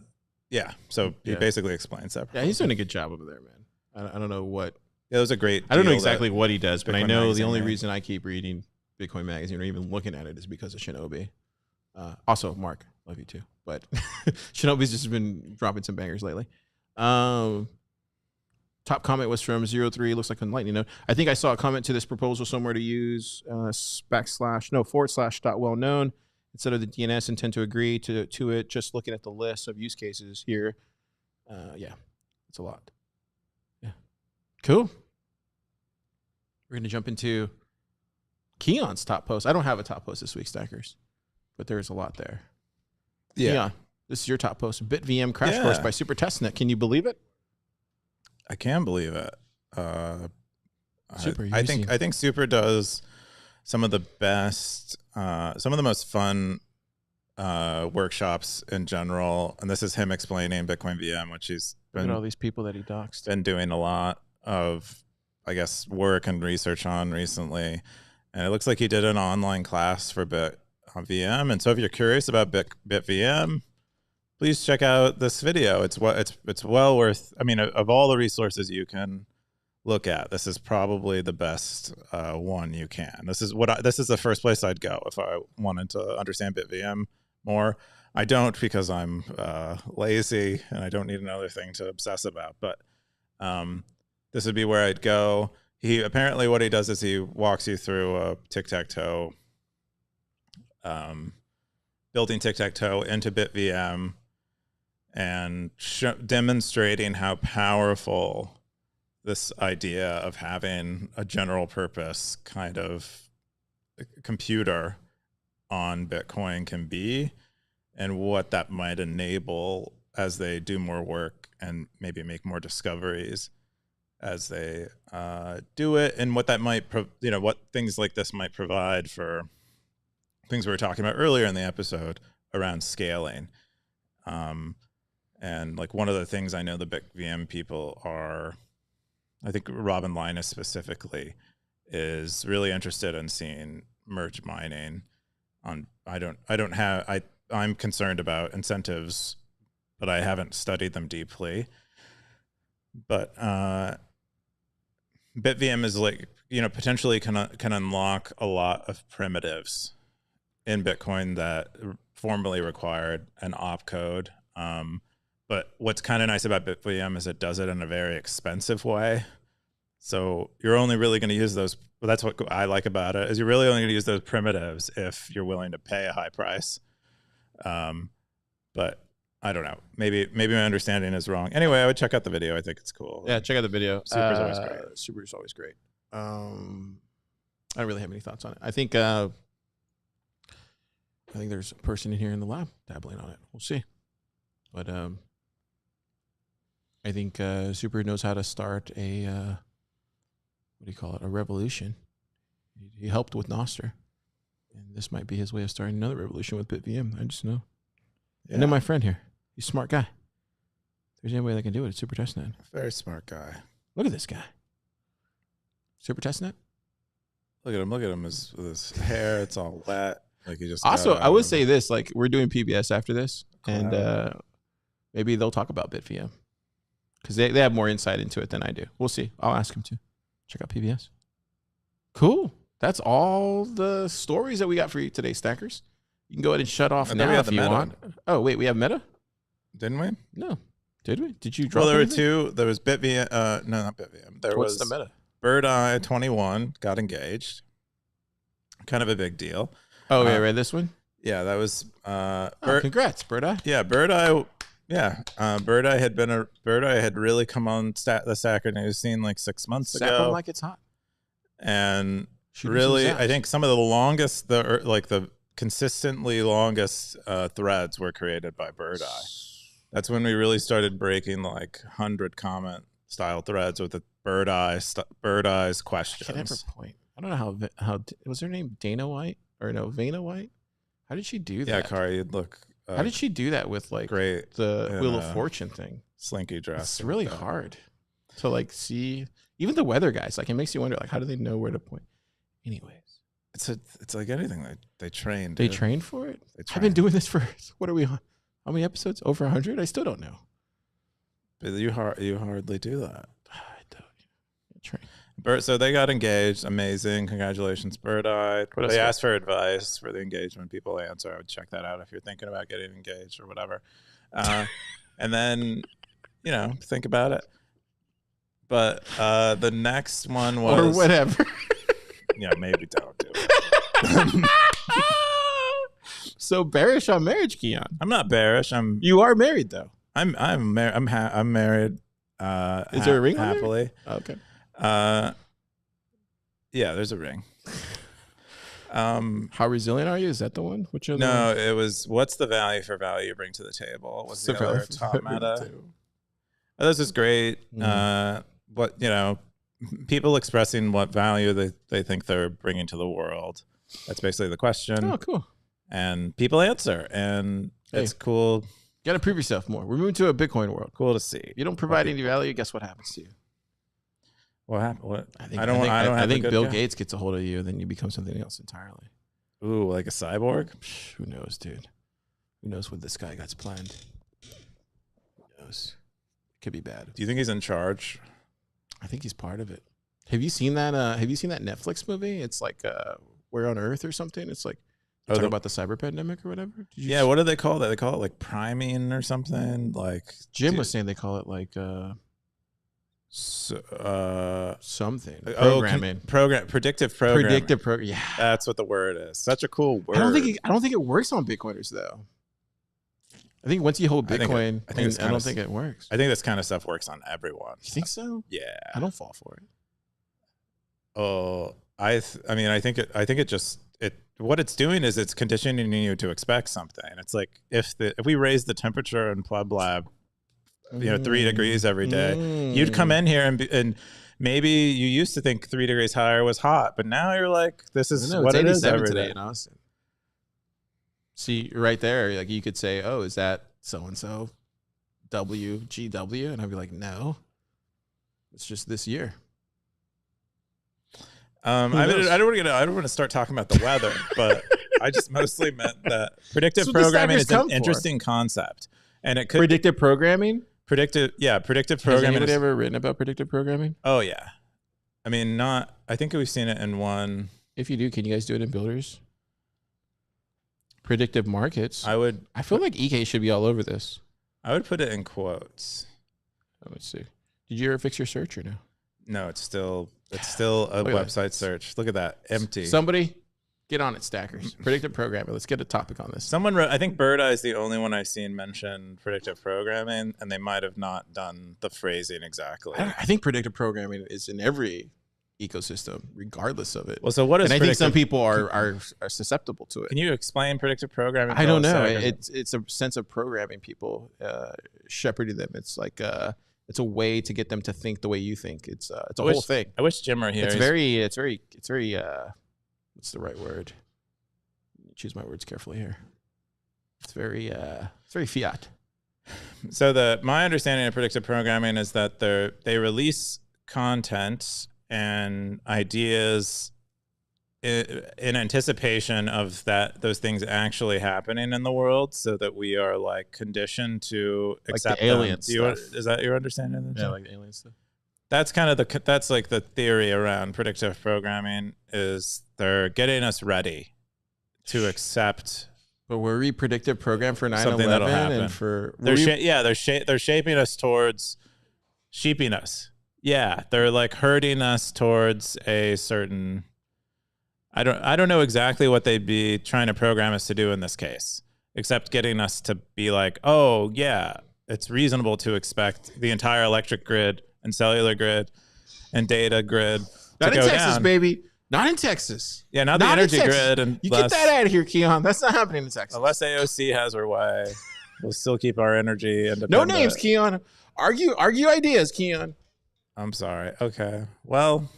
[SPEAKER 2] he basically explains that.
[SPEAKER 1] Yeah, he's doing a good job over there, man. I don't know what.
[SPEAKER 2] Yeah, it was a great.
[SPEAKER 1] I don't know exactly what he does, but I know
[SPEAKER 2] Magazine,
[SPEAKER 1] the only reason I keep reading Bitcoin Magazine or even looking at it is because of Shinobi. Also, Mark, love you too. But Shinobi's just been dropping some bangers lately. Top comment was from 03. Looks like a lightning node. I think I saw a comment to this proposal somewhere to use //.well-known instead of the DNS. Intend to agree to it. Just looking at the list of use cases here. Yeah, it's a lot. Yeah, cool. We're gonna jump into Keyan's top post. I don't have a top post this week, Stackers, but there's a lot there. Yeah, Keyan, this is your top post. Bitvm Crash Course by supertestnet. Can you believe it?
[SPEAKER 2] I can believe it.
[SPEAKER 1] Super,
[SPEAKER 2] I think Super does some of the best, some of the most fun workshops in general. And this is him explaining Bitcoin VM, which he's been,
[SPEAKER 1] look at all these people that he doxed.
[SPEAKER 2] Been doing a lot of, I guess, work and research on recently. And it looks like he did an online class for BitVM. And so if you're curious about BitVM, please check out this video. It's well worth. I mean, of all the resources you can look at, this is probably the best one you can. This is the first place I'd go if I wanted to understand BitVM more. I don't, because I'm lazy and I don't need another thing to obsess about. But this would be where I'd go. He apparently what he does is he walks you through a tic-tac-toe, building tic-tac-toe into BitVM. And demonstrating how powerful this idea of having a general purpose kind of computer on Bitcoin can be, and what that might enable as they do more work and maybe make more discoveries as they do it, and what that might, what things like this might provide for things we were talking about earlier in the episode around scaling. And like one of the things I know the BitVM people are, I think Robin Linus specifically, is really interested in seeing merge mining on. I'm concerned about incentives, but I haven't studied them deeply. But BitVM is like, potentially can unlock a lot of primitives in Bitcoin that formerly required an opcode. But what's kind of nice about BitVM is it does it in a very expensive way. So you're only really going to use those. Well, that's what I like about it, is you're really only going to use those primitives if you're willing to pay a high price. But I don't know. Maybe my understanding is wrong. Anyway, I would check out the video. I think it's cool.
[SPEAKER 1] Yeah, check out the video.
[SPEAKER 2] Super's always great.
[SPEAKER 1] Super's always great. I don't really have any thoughts on it. I think there's a person in here in the lab dabbling on it. We'll see. But I think Super knows how to start a what do you call it? A revolution. He helped with Nostr, and this might be his way of starting another revolution with BitVM. I just know. Yeah. And then my friend here, he's a smart guy. If there's any way that can do it, it's supertestnet.
[SPEAKER 2] Very smart guy.
[SPEAKER 1] Look at this guy. Supertestnet.
[SPEAKER 2] Look at him. Look at him. His hair, it's all wet. Like he just.
[SPEAKER 1] Also, I would say this: like we're doing PBS after this, and maybe they'll talk about BitVM because they have more insight into it than I do. We'll see. I'll ask him to check out PBS. Cool. That's all the stories that we got for you today, Stackers. You can go ahead and shut off now if you want. Oh, wait, we have meta?
[SPEAKER 2] Didn't we?
[SPEAKER 1] No. Did we? Did you drop
[SPEAKER 2] Well, there
[SPEAKER 1] anything?
[SPEAKER 2] were two. There was BitVM. No, not BitVM. There
[SPEAKER 1] What's
[SPEAKER 2] was
[SPEAKER 1] the meta?
[SPEAKER 2] Bird-Eye 21 got engaged. Kind of a big deal.
[SPEAKER 1] Oh, yeah, right. This one?
[SPEAKER 2] Yeah, that was
[SPEAKER 1] congrats, Bird Eye.
[SPEAKER 2] Yeah, Bird Eye. Yeah, Bird Eye had really come on the Stacker News scene like 6 months
[SPEAKER 1] Sap
[SPEAKER 2] ago.
[SPEAKER 1] on like it's hot.
[SPEAKER 2] And
[SPEAKER 1] Shoot
[SPEAKER 2] really, I think some of the longest, the consistently longest threads were created by Bird Eye. That's when we really started breaking like 100 comment style threads with the Bird Eye's questions.
[SPEAKER 1] I can never point. I don't know how was her name Dana White or no Vanna White? How did she do that?
[SPEAKER 2] Yeah, Car, you'd look.
[SPEAKER 1] How did she do that with like
[SPEAKER 2] great
[SPEAKER 1] the Wheel of Fortune thing?
[SPEAKER 2] Slinky dress.
[SPEAKER 1] It's really hard to like see. Even the weather guys, like it makes you wonder, like how do they know where to point? Anyways,
[SPEAKER 2] it's like anything. They trained.
[SPEAKER 1] They trained for it. I've been doing this for what are we on? How many episodes? Over 100? I still don't know.
[SPEAKER 2] But you hardly do that.
[SPEAKER 1] I don't. Train.
[SPEAKER 2] So they got engaged. Amazing. Congratulations, Bird Eye. They asked for advice for the engagement. People answer. I would check that out if you're thinking about getting engaged or whatever. And then, think about it. But the next one was...
[SPEAKER 1] Or whatever.
[SPEAKER 2] Yeah, maybe don't do it.
[SPEAKER 1] So bearish on marriage, Keyan.
[SPEAKER 2] I'm not bearish.
[SPEAKER 1] You are married, though.
[SPEAKER 2] I'm married.
[SPEAKER 1] Is there a ring
[SPEAKER 2] happily?
[SPEAKER 1] On there? Okay.
[SPEAKER 2] Yeah, there's a ring.
[SPEAKER 1] How resilient are you? Is that the one?
[SPEAKER 2] No, it was what's the value you bring to the table? What's the other top meta? Oh, this is great. But people expressing what value they think they're bringing to the world. That's basically the question.
[SPEAKER 1] Oh, cool.
[SPEAKER 2] And people answer, and it's cool.
[SPEAKER 1] You got to prove yourself more. We're moving to a Bitcoin world.
[SPEAKER 2] Cool to see.
[SPEAKER 1] You don't provide any value. Guess what happens to you?
[SPEAKER 2] What happened? What?
[SPEAKER 1] I think Bill Gates gets a hold of you, then you become something else entirely.
[SPEAKER 2] Ooh, like a cyborg?
[SPEAKER 1] Who knows, dude? Who knows what this guy got planned? Who knows? It could be bad.
[SPEAKER 2] Do you think he's in charge?
[SPEAKER 1] I think he's part of it. Have you seen that? Have you seen that Netflix movie? It's like We're on Earth or something. It's like talking about the cyber pandemic or whatever.
[SPEAKER 2] What do they call that? They call it like priming or something. Like
[SPEAKER 1] Jim was saying they call it like something
[SPEAKER 2] programming. Predictive programming.
[SPEAKER 1] Predictive programming. Yeah,
[SPEAKER 2] that's what the word is. Such a cool word.
[SPEAKER 1] I don't think it works on Bitcoiners though. I think once you hold Bitcoin, I don't think it works.
[SPEAKER 2] I think this kind of stuff works on everyone.
[SPEAKER 1] You think so?
[SPEAKER 2] Yeah.
[SPEAKER 1] I don't fall for it.
[SPEAKER 2] Oh, I think it just what it's doing is it's conditioning you to expect something. It's like if we raise the temperature in Pleb Lab 3 degrees every day, you'd come in here and maybe you used to think 3 degrees higher was hot, but now you're like, this is what it is every day.
[SPEAKER 1] In Austin. See right there, like you could say, oh, is that so-and-so WGW? And I'd be like, no, it's just this year.
[SPEAKER 2] I don't want to start talking about the weather, but I just mostly meant that predictive programming is an interesting concept. And it could
[SPEAKER 1] predictive programming?
[SPEAKER 2] Predictive programming.
[SPEAKER 1] Has anybody ever written about predictive programming?
[SPEAKER 2] Oh yeah. I mean, I think we've seen it in one.
[SPEAKER 1] If you do, can you guys do it in builders? Predictive markets. I feel like EK should be all over this.
[SPEAKER 2] I would put it in quotes.
[SPEAKER 1] Let's see. Did you ever fix your search or no?
[SPEAKER 2] No, it's still a website search. Look at that. Empty.
[SPEAKER 1] Somebody get on it, stackers. Predictive programming. Let's get a topic on this.
[SPEAKER 2] Someone wrote, I think Bird Eye is the only one I've seen mention predictive programming, and they might have not done the phrasing exactly.
[SPEAKER 1] I think predictive programming is in every ecosystem, regardless of it.
[SPEAKER 2] Well, so what is?
[SPEAKER 1] And I think some people are susceptible to it.
[SPEAKER 2] Can you explain predictive programming?
[SPEAKER 1] I don't know. It's a sense of programming people, shepherding them. It's like it's a way to get them to think the way you think. It's a whole thing.
[SPEAKER 2] I wish Jim were here.
[SPEAKER 1] It's very what's the right word? Choose my words carefully here. It's very fiat.
[SPEAKER 2] So my understanding of predictive programming is that they release content and ideas in anticipation of those things actually happening in the world, so that we are like conditioned to accept
[SPEAKER 1] like the alien stuff.
[SPEAKER 2] Is that your understanding?
[SPEAKER 1] Yeah, like the alien stuff.
[SPEAKER 2] That's kind of that's like the theory around predictive programming, is they're getting us ready to accept.
[SPEAKER 1] But were we predictive program for 9/11 and for
[SPEAKER 2] they're shaping us towards sheeping us. Yeah, they're like herding us towards a certain I don't know exactly what they'd be trying to program us to do in this case, except getting us to be like, oh yeah, it's reasonable to expect the entire electric grid and cellular grid and data grid
[SPEAKER 1] Not
[SPEAKER 2] to
[SPEAKER 1] in
[SPEAKER 2] go
[SPEAKER 1] Texas,
[SPEAKER 2] down.
[SPEAKER 1] baby. Not in Texas.
[SPEAKER 2] Yeah, not the
[SPEAKER 1] Not in
[SPEAKER 2] energy
[SPEAKER 1] Texas.
[SPEAKER 2] grid. And
[SPEAKER 1] You get that out of here, Keyan. That's not happening in Texas.
[SPEAKER 2] unless AOC has her way, we'll still keep our energy independent.
[SPEAKER 1] No names, Keyan. Argue ideas, Keyan.
[SPEAKER 2] I'm sorry. Okay. Well,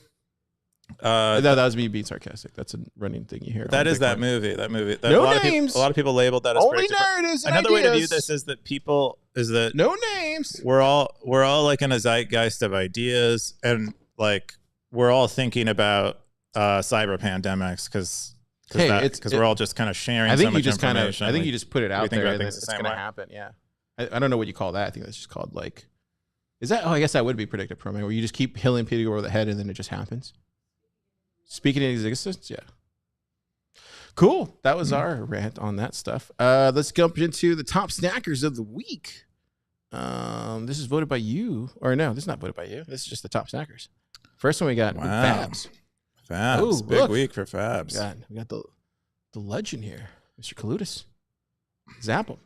[SPEAKER 1] that was me being sarcastic. That's a running thing you hear.
[SPEAKER 2] that is that movie. That movie.
[SPEAKER 1] No
[SPEAKER 2] a
[SPEAKER 1] names.
[SPEAKER 2] A lot of people labeled that as
[SPEAKER 1] Only
[SPEAKER 2] predictive.
[SPEAKER 1] narratives and
[SPEAKER 2] Another way to view
[SPEAKER 1] ideas.
[SPEAKER 2] this is that
[SPEAKER 1] No names.
[SPEAKER 2] we're all like in a zeitgeist of ideas, and like we're all thinking about cyber pandemics because we're all just kind of sharing.
[SPEAKER 1] I think
[SPEAKER 2] so much
[SPEAKER 1] you just
[SPEAKER 2] information.
[SPEAKER 1] I think you just put it out
[SPEAKER 2] think
[SPEAKER 1] there
[SPEAKER 2] about
[SPEAKER 1] and
[SPEAKER 2] things
[SPEAKER 1] it's
[SPEAKER 2] the same
[SPEAKER 1] going to
[SPEAKER 2] way.
[SPEAKER 1] happen. Yeah. I don't know what you call that. I think that's just called like, is that? Oh, I guess that would be predictive programming, where you just keep hitting people over the head and then it just happens. Speaking in existence, yeah. Cool. That was our rant on that stuff. Let's jump into the top snackers of the week. This is voted by you, or no, this is not voted by you. This is just the top snackers. First one we got Fabs.
[SPEAKER 2] Fabs.
[SPEAKER 1] Ooh,
[SPEAKER 2] Big
[SPEAKER 1] look.
[SPEAKER 2] week for Fabs.
[SPEAKER 1] We got the legend here, Mr. Kalutis. Zapple.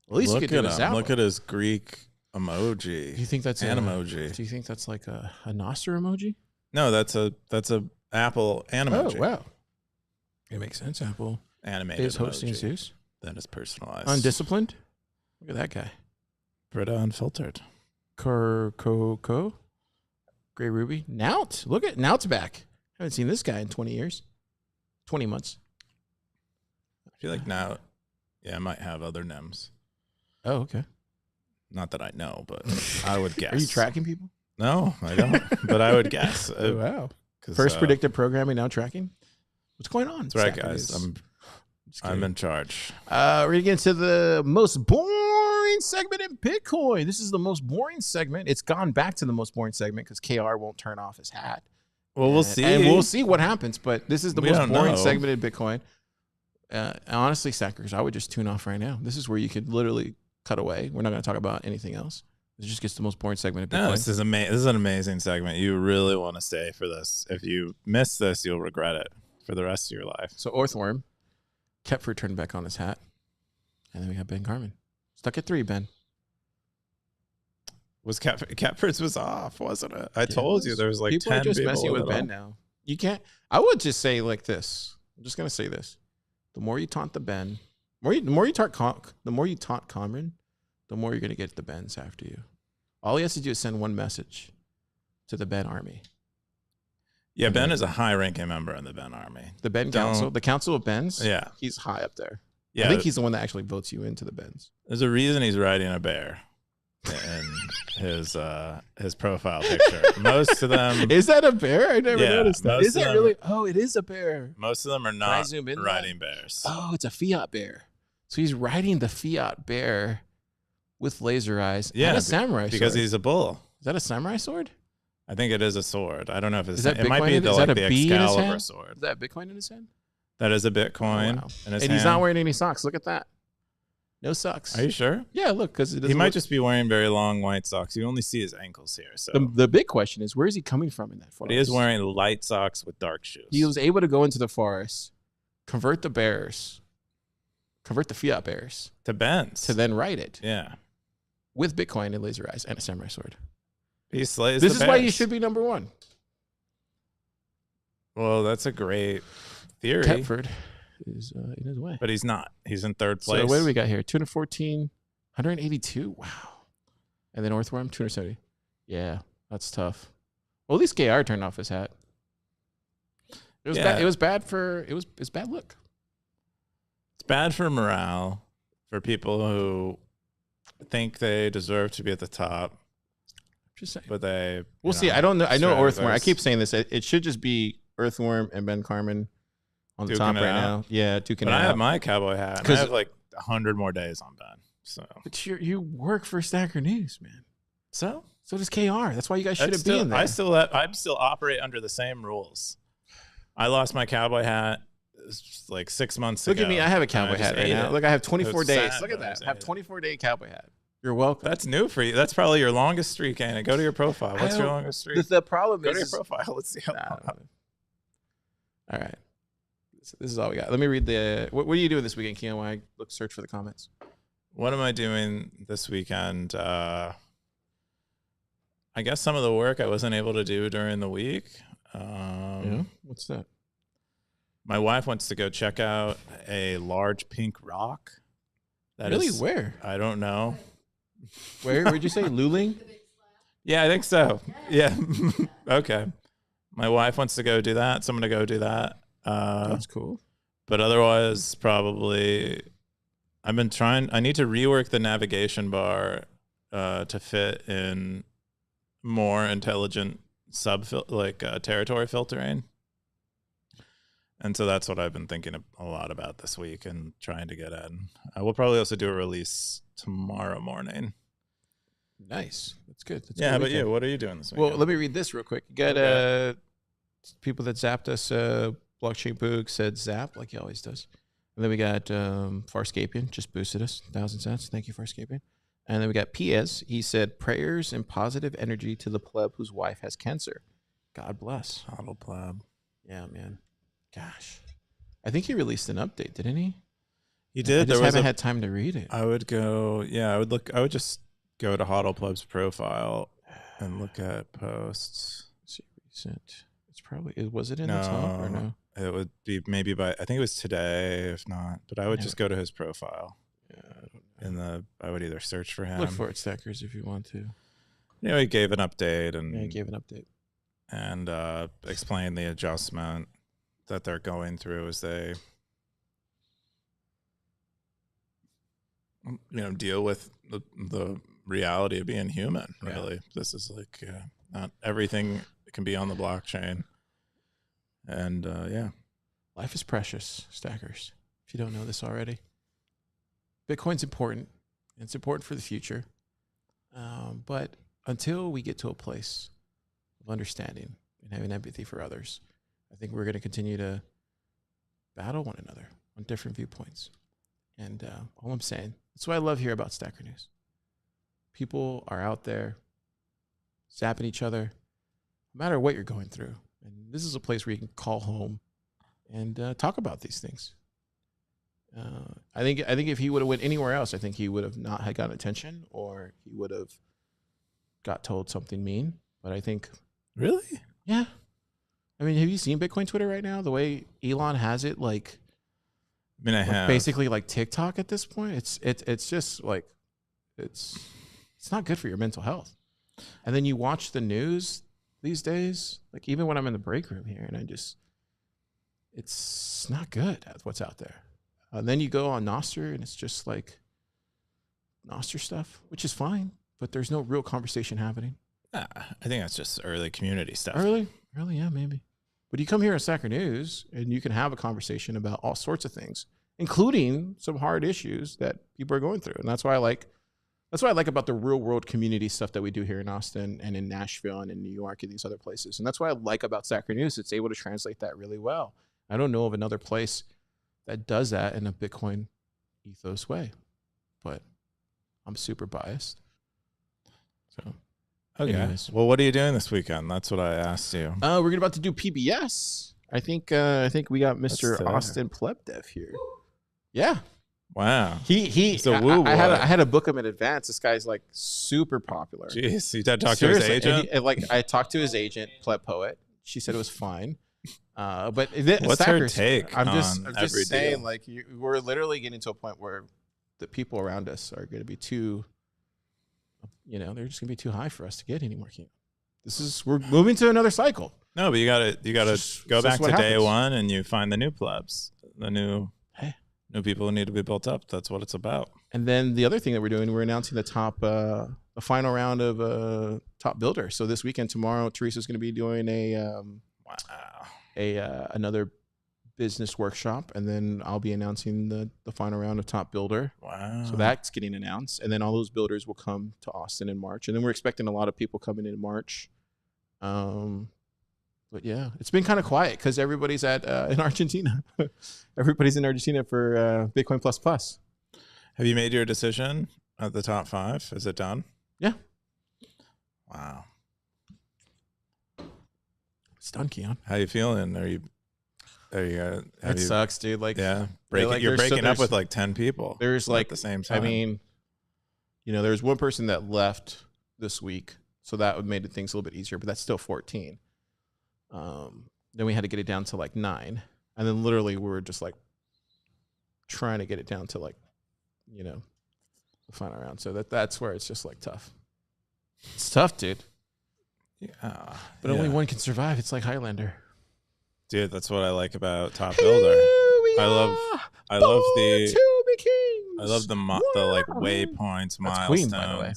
[SPEAKER 1] At least
[SPEAKER 2] Look
[SPEAKER 1] you could do
[SPEAKER 2] at
[SPEAKER 1] a
[SPEAKER 2] him.
[SPEAKER 1] Zapple.
[SPEAKER 2] Look at his Greek emoji.
[SPEAKER 1] Do you think that's
[SPEAKER 2] an
[SPEAKER 1] an
[SPEAKER 2] emoji?
[SPEAKER 1] Do you think that's like a Nostr emoji?
[SPEAKER 2] No, that's a Apple emoji.
[SPEAKER 1] Oh wow, it makes sense. Apple
[SPEAKER 2] Animated
[SPEAKER 1] is hosting
[SPEAKER 2] emoji.
[SPEAKER 1] Zeus.
[SPEAKER 2] That is personalized.
[SPEAKER 1] Undisciplined. Look at that guy.
[SPEAKER 2] Brita unfiltered.
[SPEAKER 1] Co. Gray Ruby. Nout. Look at Nout's back. Haven't seen this guy in 20 years. 20 months.
[SPEAKER 2] I feel like now, yeah, I might have other NEMs.
[SPEAKER 1] Oh, okay.
[SPEAKER 2] Not that I know, but I would guess.
[SPEAKER 1] Are you tracking people?
[SPEAKER 2] No, I don't. But I would guess.
[SPEAKER 1] Oh, wow. First predictive programming, now tracking. What's going on?
[SPEAKER 2] That's right, guys. I'm in charge.
[SPEAKER 1] We're going to get into the most boring segment in Bitcoin. This is the most boring segment. It's gone back to the most boring segment because KR won't turn off his hat.
[SPEAKER 2] Well, we'll see.
[SPEAKER 1] And we'll see what happens. But this is the most boring
[SPEAKER 2] know.
[SPEAKER 1] segment in Bitcoin. Honestly, Stackers, I would just tune off right now. This is where you could literally cut away. We're not going to talk about anything else. It just gets the most boring segment of Bitcoin.
[SPEAKER 2] No, this is an amazing segment. You really want to stay for this. If you miss this, you'll regret it for the rest of your life.
[SPEAKER 1] So Orthworm, Kepford turned back on his hat. And then we got Ben Carmen. Stuck at 3, Ben.
[SPEAKER 2] Was Kepford's was off, wasn't it? I told you there was like
[SPEAKER 1] people
[SPEAKER 2] 10
[SPEAKER 1] are just
[SPEAKER 2] people
[SPEAKER 1] messing with Ben now. You can't. I would just say like this. I'm just gonna say this: the more you taunt the Ben, the more you taunt Cameron, the more you're gonna get the Bens after you. All he has to do is send one message to the Ben army.
[SPEAKER 2] Yeah, Ben is a high-ranking member in the Ben army.
[SPEAKER 1] The Ben Council, the Council of Bens.
[SPEAKER 2] Yeah,
[SPEAKER 1] he's high up there.
[SPEAKER 2] Yeah,
[SPEAKER 1] I think he's the one that actually votes you into the Bens.
[SPEAKER 2] There's a reason he's riding a bear in his profile picture. Most of them.
[SPEAKER 1] Is that a bear? I never noticed that. Is that really? Oh, it is a bear.
[SPEAKER 2] Most of them are not riding bears.
[SPEAKER 1] Oh, it's a fiat bear. So he's riding the fiat bear with laser eyes.
[SPEAKER 2] Yeah,
[SPEAKER 1] and a samurai sword.
[SPEAKER 2] Because he's a bull.
[SPEAKER 1] Is that a samurai sword?
[SPEAKER 2] I think it is a sword. I don't know if it's.
[SPEAKER 1] Is that
[SPEAKER 2] it might be the Excalibur sword.
[SPEAKER 1] Is that Bitcoin in his hand?
[SPEAKER 2] That is a Bitcoin
[SPEAKER 1] wow.
[SPEAKER 2] in his
[SPEAKER 1] hand. He's not wearing any socks. Look at that. No socks.
[SPEAKER 2] Are you sure?
[SPEAKER 1] Yeah, look, because
[SPEAKER 2] he might just be wearing very long white socks. You only see his ankles here. So
[SPEAKER 1] the big question is, where is he coming from in that forest?
[SPEAKER 2] But he is wearing light socks with dark shoes.
[SPEAKER 1] He was able to go into the forest, convert the fiat bears
[SPEAKER 2] to Bens,
[SPEAKER 1] to then ride it.
[SPEAKER 2] Yeah,
[SPEAKER 1] with Bitcoin and laser eyes and a samurai sword.
[SPEAKER 2] He slays.
[SPEAKER 1] This is why you should be number 1.
[SPEAKER 2] Well, that's a great theory.
[SPEAKER 1] Tepford is in his way.
[SPEAKER 2] But he's not. He's in 3rd place.
[SPEAKER 1] So what do we got here? 214, 182. Wow. And then Orthworm, 270. Yeah, that's tough. Well, at least KR turned off his hat. It was bad. It was bad for it's bad look.
[SPEAKER 2] It's bad for morale for people who think they deserve to be at the top.
[SPEAKER 1] Just saying.
[SPEAKER 2] But
[SPEAKER 1] we'll see. I don't know. I know Earthworm. I keep saying this. It should just be Earthworm and Ben Carmen on the top right now. Yeah, duking it out.
[SPEAKER 2] I have my cowboy hat. And I have like 100 more days on Ben. So,
[SPEAKER 1] but you work for Stacker News, man.
[SPEAKER 2] So
[SPEAKER 1] does KR. That's why you guys shouldn't be in there.
[SPEAKER 2] I still operate under the same rules. I lost my cowboy hat like 6 months ago.
[SPEAKER 1] Look at me. I have a cowboy hat right now. Look, I have 24 days.
[SPEAKER 2] Sad,
[SPEAKER 1] look at that. I have 24-day cowboy hat. You're welcome.
[SPEAKER 2] That's new for you. That's probably your longest streak, ain't it? Go to your profile. What's your longest streak?
[SPEAKER 1] The problem
[SPEAKER 2] Go
[SPEAKER 1] is...
[SPEAKER 2] to your profile. Let's see how long.
[SPEAKER 1] All right. This is all we got. Let me read the. What are you doing this weekend, Keyan? While I search for the comments.
[SPEAKER 2] What am I doing this weekend? I guess some of the work I wasn't able to do during the week.
[SPEAKER 1] Yeah. What's that?
[SPEAKER 2] My wife wants to go check out a large pink rock.
[SPEAKER 1] Really? Where?
[SPEAKER 2] I don't know.
[SPEAKER 1] Where'd you say? Luling?
[SPEAKER 2] Yeah, I think so. Yeah. Okay. My wife wants to go do that, so I'm going to go do that.
[SPEAKER 1] That's cool.
[SPEAKER 2] But otherwise, probably, I need to rework the navigation bar to fit in more intelligent territory filtering. And so that's what I've been thinking a lot about this week and trying to get in. I will probably also do a release tomorrow morning.
[SPEAKER 1] Nice. That's good. That's
[SPEAKER 2] yeah, but you, what are you doing this week?
[SPEAKER 1] Well, let me read this real quick. You got people that zapped us. Blockchain Boog said zap like he always does. And then we got Farscapian just boosted us 1,000 cents. Thank you, Farscapian. And then we got Piez. He said prayers and positive energy to the pleb whose wife has cancer. God bless.
[SPEAKER 2] Huddle pleb.
[SPEAKER 1] Yeah, man. Gosh, I think he released an update, didn't he?
[SPEAKER 2] He did.
[SPEAKER 1] I just haven't had time to read it.
[SPEAKER 2] I would go. Yeah, I would just go to Huddle Pleb's profile and look at posts.
[SPEAKER 1] Let's see, recent. It's probably. Was it in the top or no?
[SPEAKER 2] It would be maybe I think it was today, if not. But I would just go to his profile.
[SPEAKER 1] Yeah, I don't know.
[SPEAKER 2] I would either search for him.
[SPEAKER 1] Look for it, Stackers, if you want to.
[SPEAKER 2] He gave an update and
[SPEAKER 1] he gave an update
[SPEAKER 2] and explained the adjustment that they're going through as they deal with the reality of being human. Really, this is not everything can be on the blockchain. And
[SPEAKER 1] life is precious, Stackers. If you don't know this already, Bitcoin's important. It's important for the future. But until we get to a place of understanding and having empathy for others, I think we're going to continue to battle one another on different viewpoints. And all I'm saying, that's what I love here about Stacker News. People are out there zapping each other, no matter what you're going through. And this is a place where you can call home and talk about these things. I think if he would have went anywhere else, I think he would have not had gotten attention, or he would have got told something mean. But I think,
[SPEAKER 2] really,
[SPEAKER 1] yeah. I mean, have you seen Bitcoin Twitter right now? The way Elon has it, I have basically like TikTok at this point. It's just like it's not good for your mental health. And then you watch the news these days, like even when I'm in the break room here, and it's not good at what's out there. And then you go on Nostr, and it's just like Nostr stuff, which is fine, but there's no real conversation happening.
[SPEAKER 2] I think that's just early community stuff.
[SPEAKER 1] Early, yeah, maybe. But you come here on Stacker News, and you can have a conversation about all sorts of things, including some hard issues that people are going through. And that's what I like about the real world community stuff that we do here in Austin and in Nashville and in New York and these other places. And that's what I like about Stacker News. It's able to translate that really well. I don't know of another place that does that in a Bitcoin ethos way, but I'm super biased. So,
[SPEAKER 2] okay.
[SPEAKER 1] Anyways.
[SPEAKER 2] Well, what are you doing this weekend? That's what I asked you.
[SPEAKER 1] We're about to do PBS. I think we got Mr. Austin Plebdev here. Yeah.
[SPEAKER 2] Wow.
[SPEAKER 1] He's
[SPEAKER 2] a woo boy.
[SPEAKER 1] I had to book him in advance. This guy's like super popular.
[SPEAKER 2] Jeez, you had to talk to his agent?
[SPEAKER 1] I talked to his agent, Pleb Poet. She said it was fine. But
[SPEAKER 2] what's
[SPEAKER 1] Stackers,
[SPEAKER 2] her take?
[SPEAKER 1] I'm just saying,
[SPEAKER 2] deal?
[SPEAKER 1] like, we're literally getting to a point where the people around us are going to be too, they're just going to be too high for us to get anymore. We're moving to another cycle.
[SPEAKER 2] No, but you gotta go back to day one, and you find the new plebs, the new people who need to be built up. That's what it's about.
[SPEAKER 1] And then the other thing that we're doing, we're announcing the final round of Top Builder. So this weekend, tomorrow, Teresa's going to be doing another business workshop, and then I'll be announcing the final round of Top Builder.
[SPEAKER 2] Wow.
[SPEAKER 1] So that's getting announced, and then all those builders will come to Austin in March, and then we're expecting a lot of people coming in March. But yeah, it's been kind of quiet because everybody's in Argentina. Everybody's in Argentina for Bitcoin Plus.
[SPEAKER 2] Have you made your decision at the top 5? Is it done?
[SPEAKER 1] Yeah.
[SPEAKER 2] Wow.
[SPEAKER 1] It's done, Keyan.
[SPEAKER 2] How you feeling?
[SPEAKER 1] It sucks, dude. Like,
[SPEAKER 2] yeah,
[SPEAKER 1] there's
[SPEAKER 2] you're breaking up with like 10 people.
[SPEAKER 1] There's
[SPEAKER 2] at the same time.
[SPEAKER 1] I mean, there's one person that left this week, so that would made things a little bit easier, but that's still 14. Then we had to get it down to like 9, and then literally we were just like trying to get it down to like, the final round. So that's where it's just like tough. It's tough, dude.
[SPEAKER 2] Yeah,
[SPEAKER 1] but only one can survive. It's like Highlander.
[SPEAKER 2] Dude, that's what I like about Top Builder. I love the like waypoints, milestones, Queen, by the way.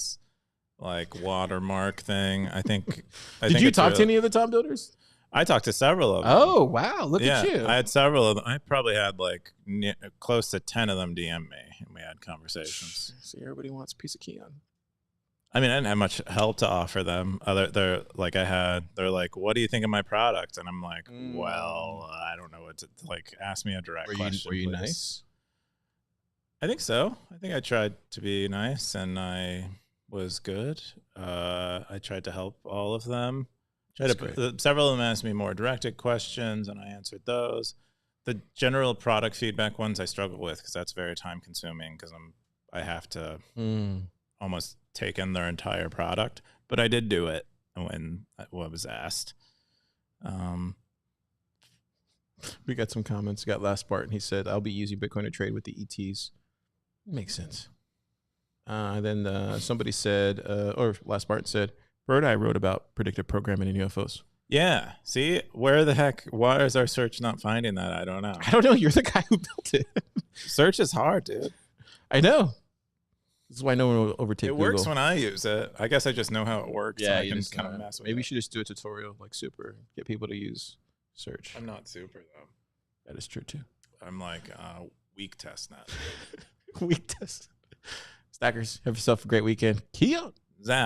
[SPEAKER 2] Like watermark thing. I think.
[SPEAKER 1] Did you talk to any of the Top Builders?
[SPEAKER 2] I talked to several of them.
[SPEAKER 1] Oh wow! Look at you.
[SPEAKER 2] I had several of them. I probably had like close to 10 of them DM me, and we had conversations.
[SPEAKER 1] See, everybody wants a piece of Keyan.
[SPEAKER 2] I mean, I didn't have much help to offer them. They're like, "What do you think of my product?" And I'm like, "Well, I don't know what to like. Ask me a direct question."
[SPEAKER 1] Were you nice?
[SPEAKER 2] I think so. I think I tried to be nice, and I was good. I tried to help all of them. Several of them asked me more directed questions, and I answered those. The general product feedback ones I struggle with because that's very time consuming because I have to almost take in their entire product. But I did do it when I was asked.
[SPEAKER 1] We got some comments. We got Last Spartan. He said, "I'll be using Bitcoin to trade with the ETs." Makes sense. Then somebody said, or Last Spartan said, Bird Eye wrote about predictive programming in UFOs.
[SPEAKER 2] Yeah. See, why is our search not finding that? I don't know.
[SPEAKER 1] I don't know. You're the guy who built it.
[SPEAKER 2] Search is hard, dude.
[SPEAKER 1] I know. This is why no one will overtake Google.
[SPEAKER 2] It works when I use it. I guess I just know how it works.
[SPEAKER 1] Yeah,
[SPEAKER 2] you can kind of mess with it.
[SPEAKER 1] Maybe you should just do a tutorial like Super. Get people to use search.
[SPEAKER 2] I'm not Super, though.
[SPEAKER 1] That is true, too.
[SPEAKER 2] I'm like weak testnet.
[SPEAKER 1] Weak test. Stackers, have yourself a great weekend. Keyan.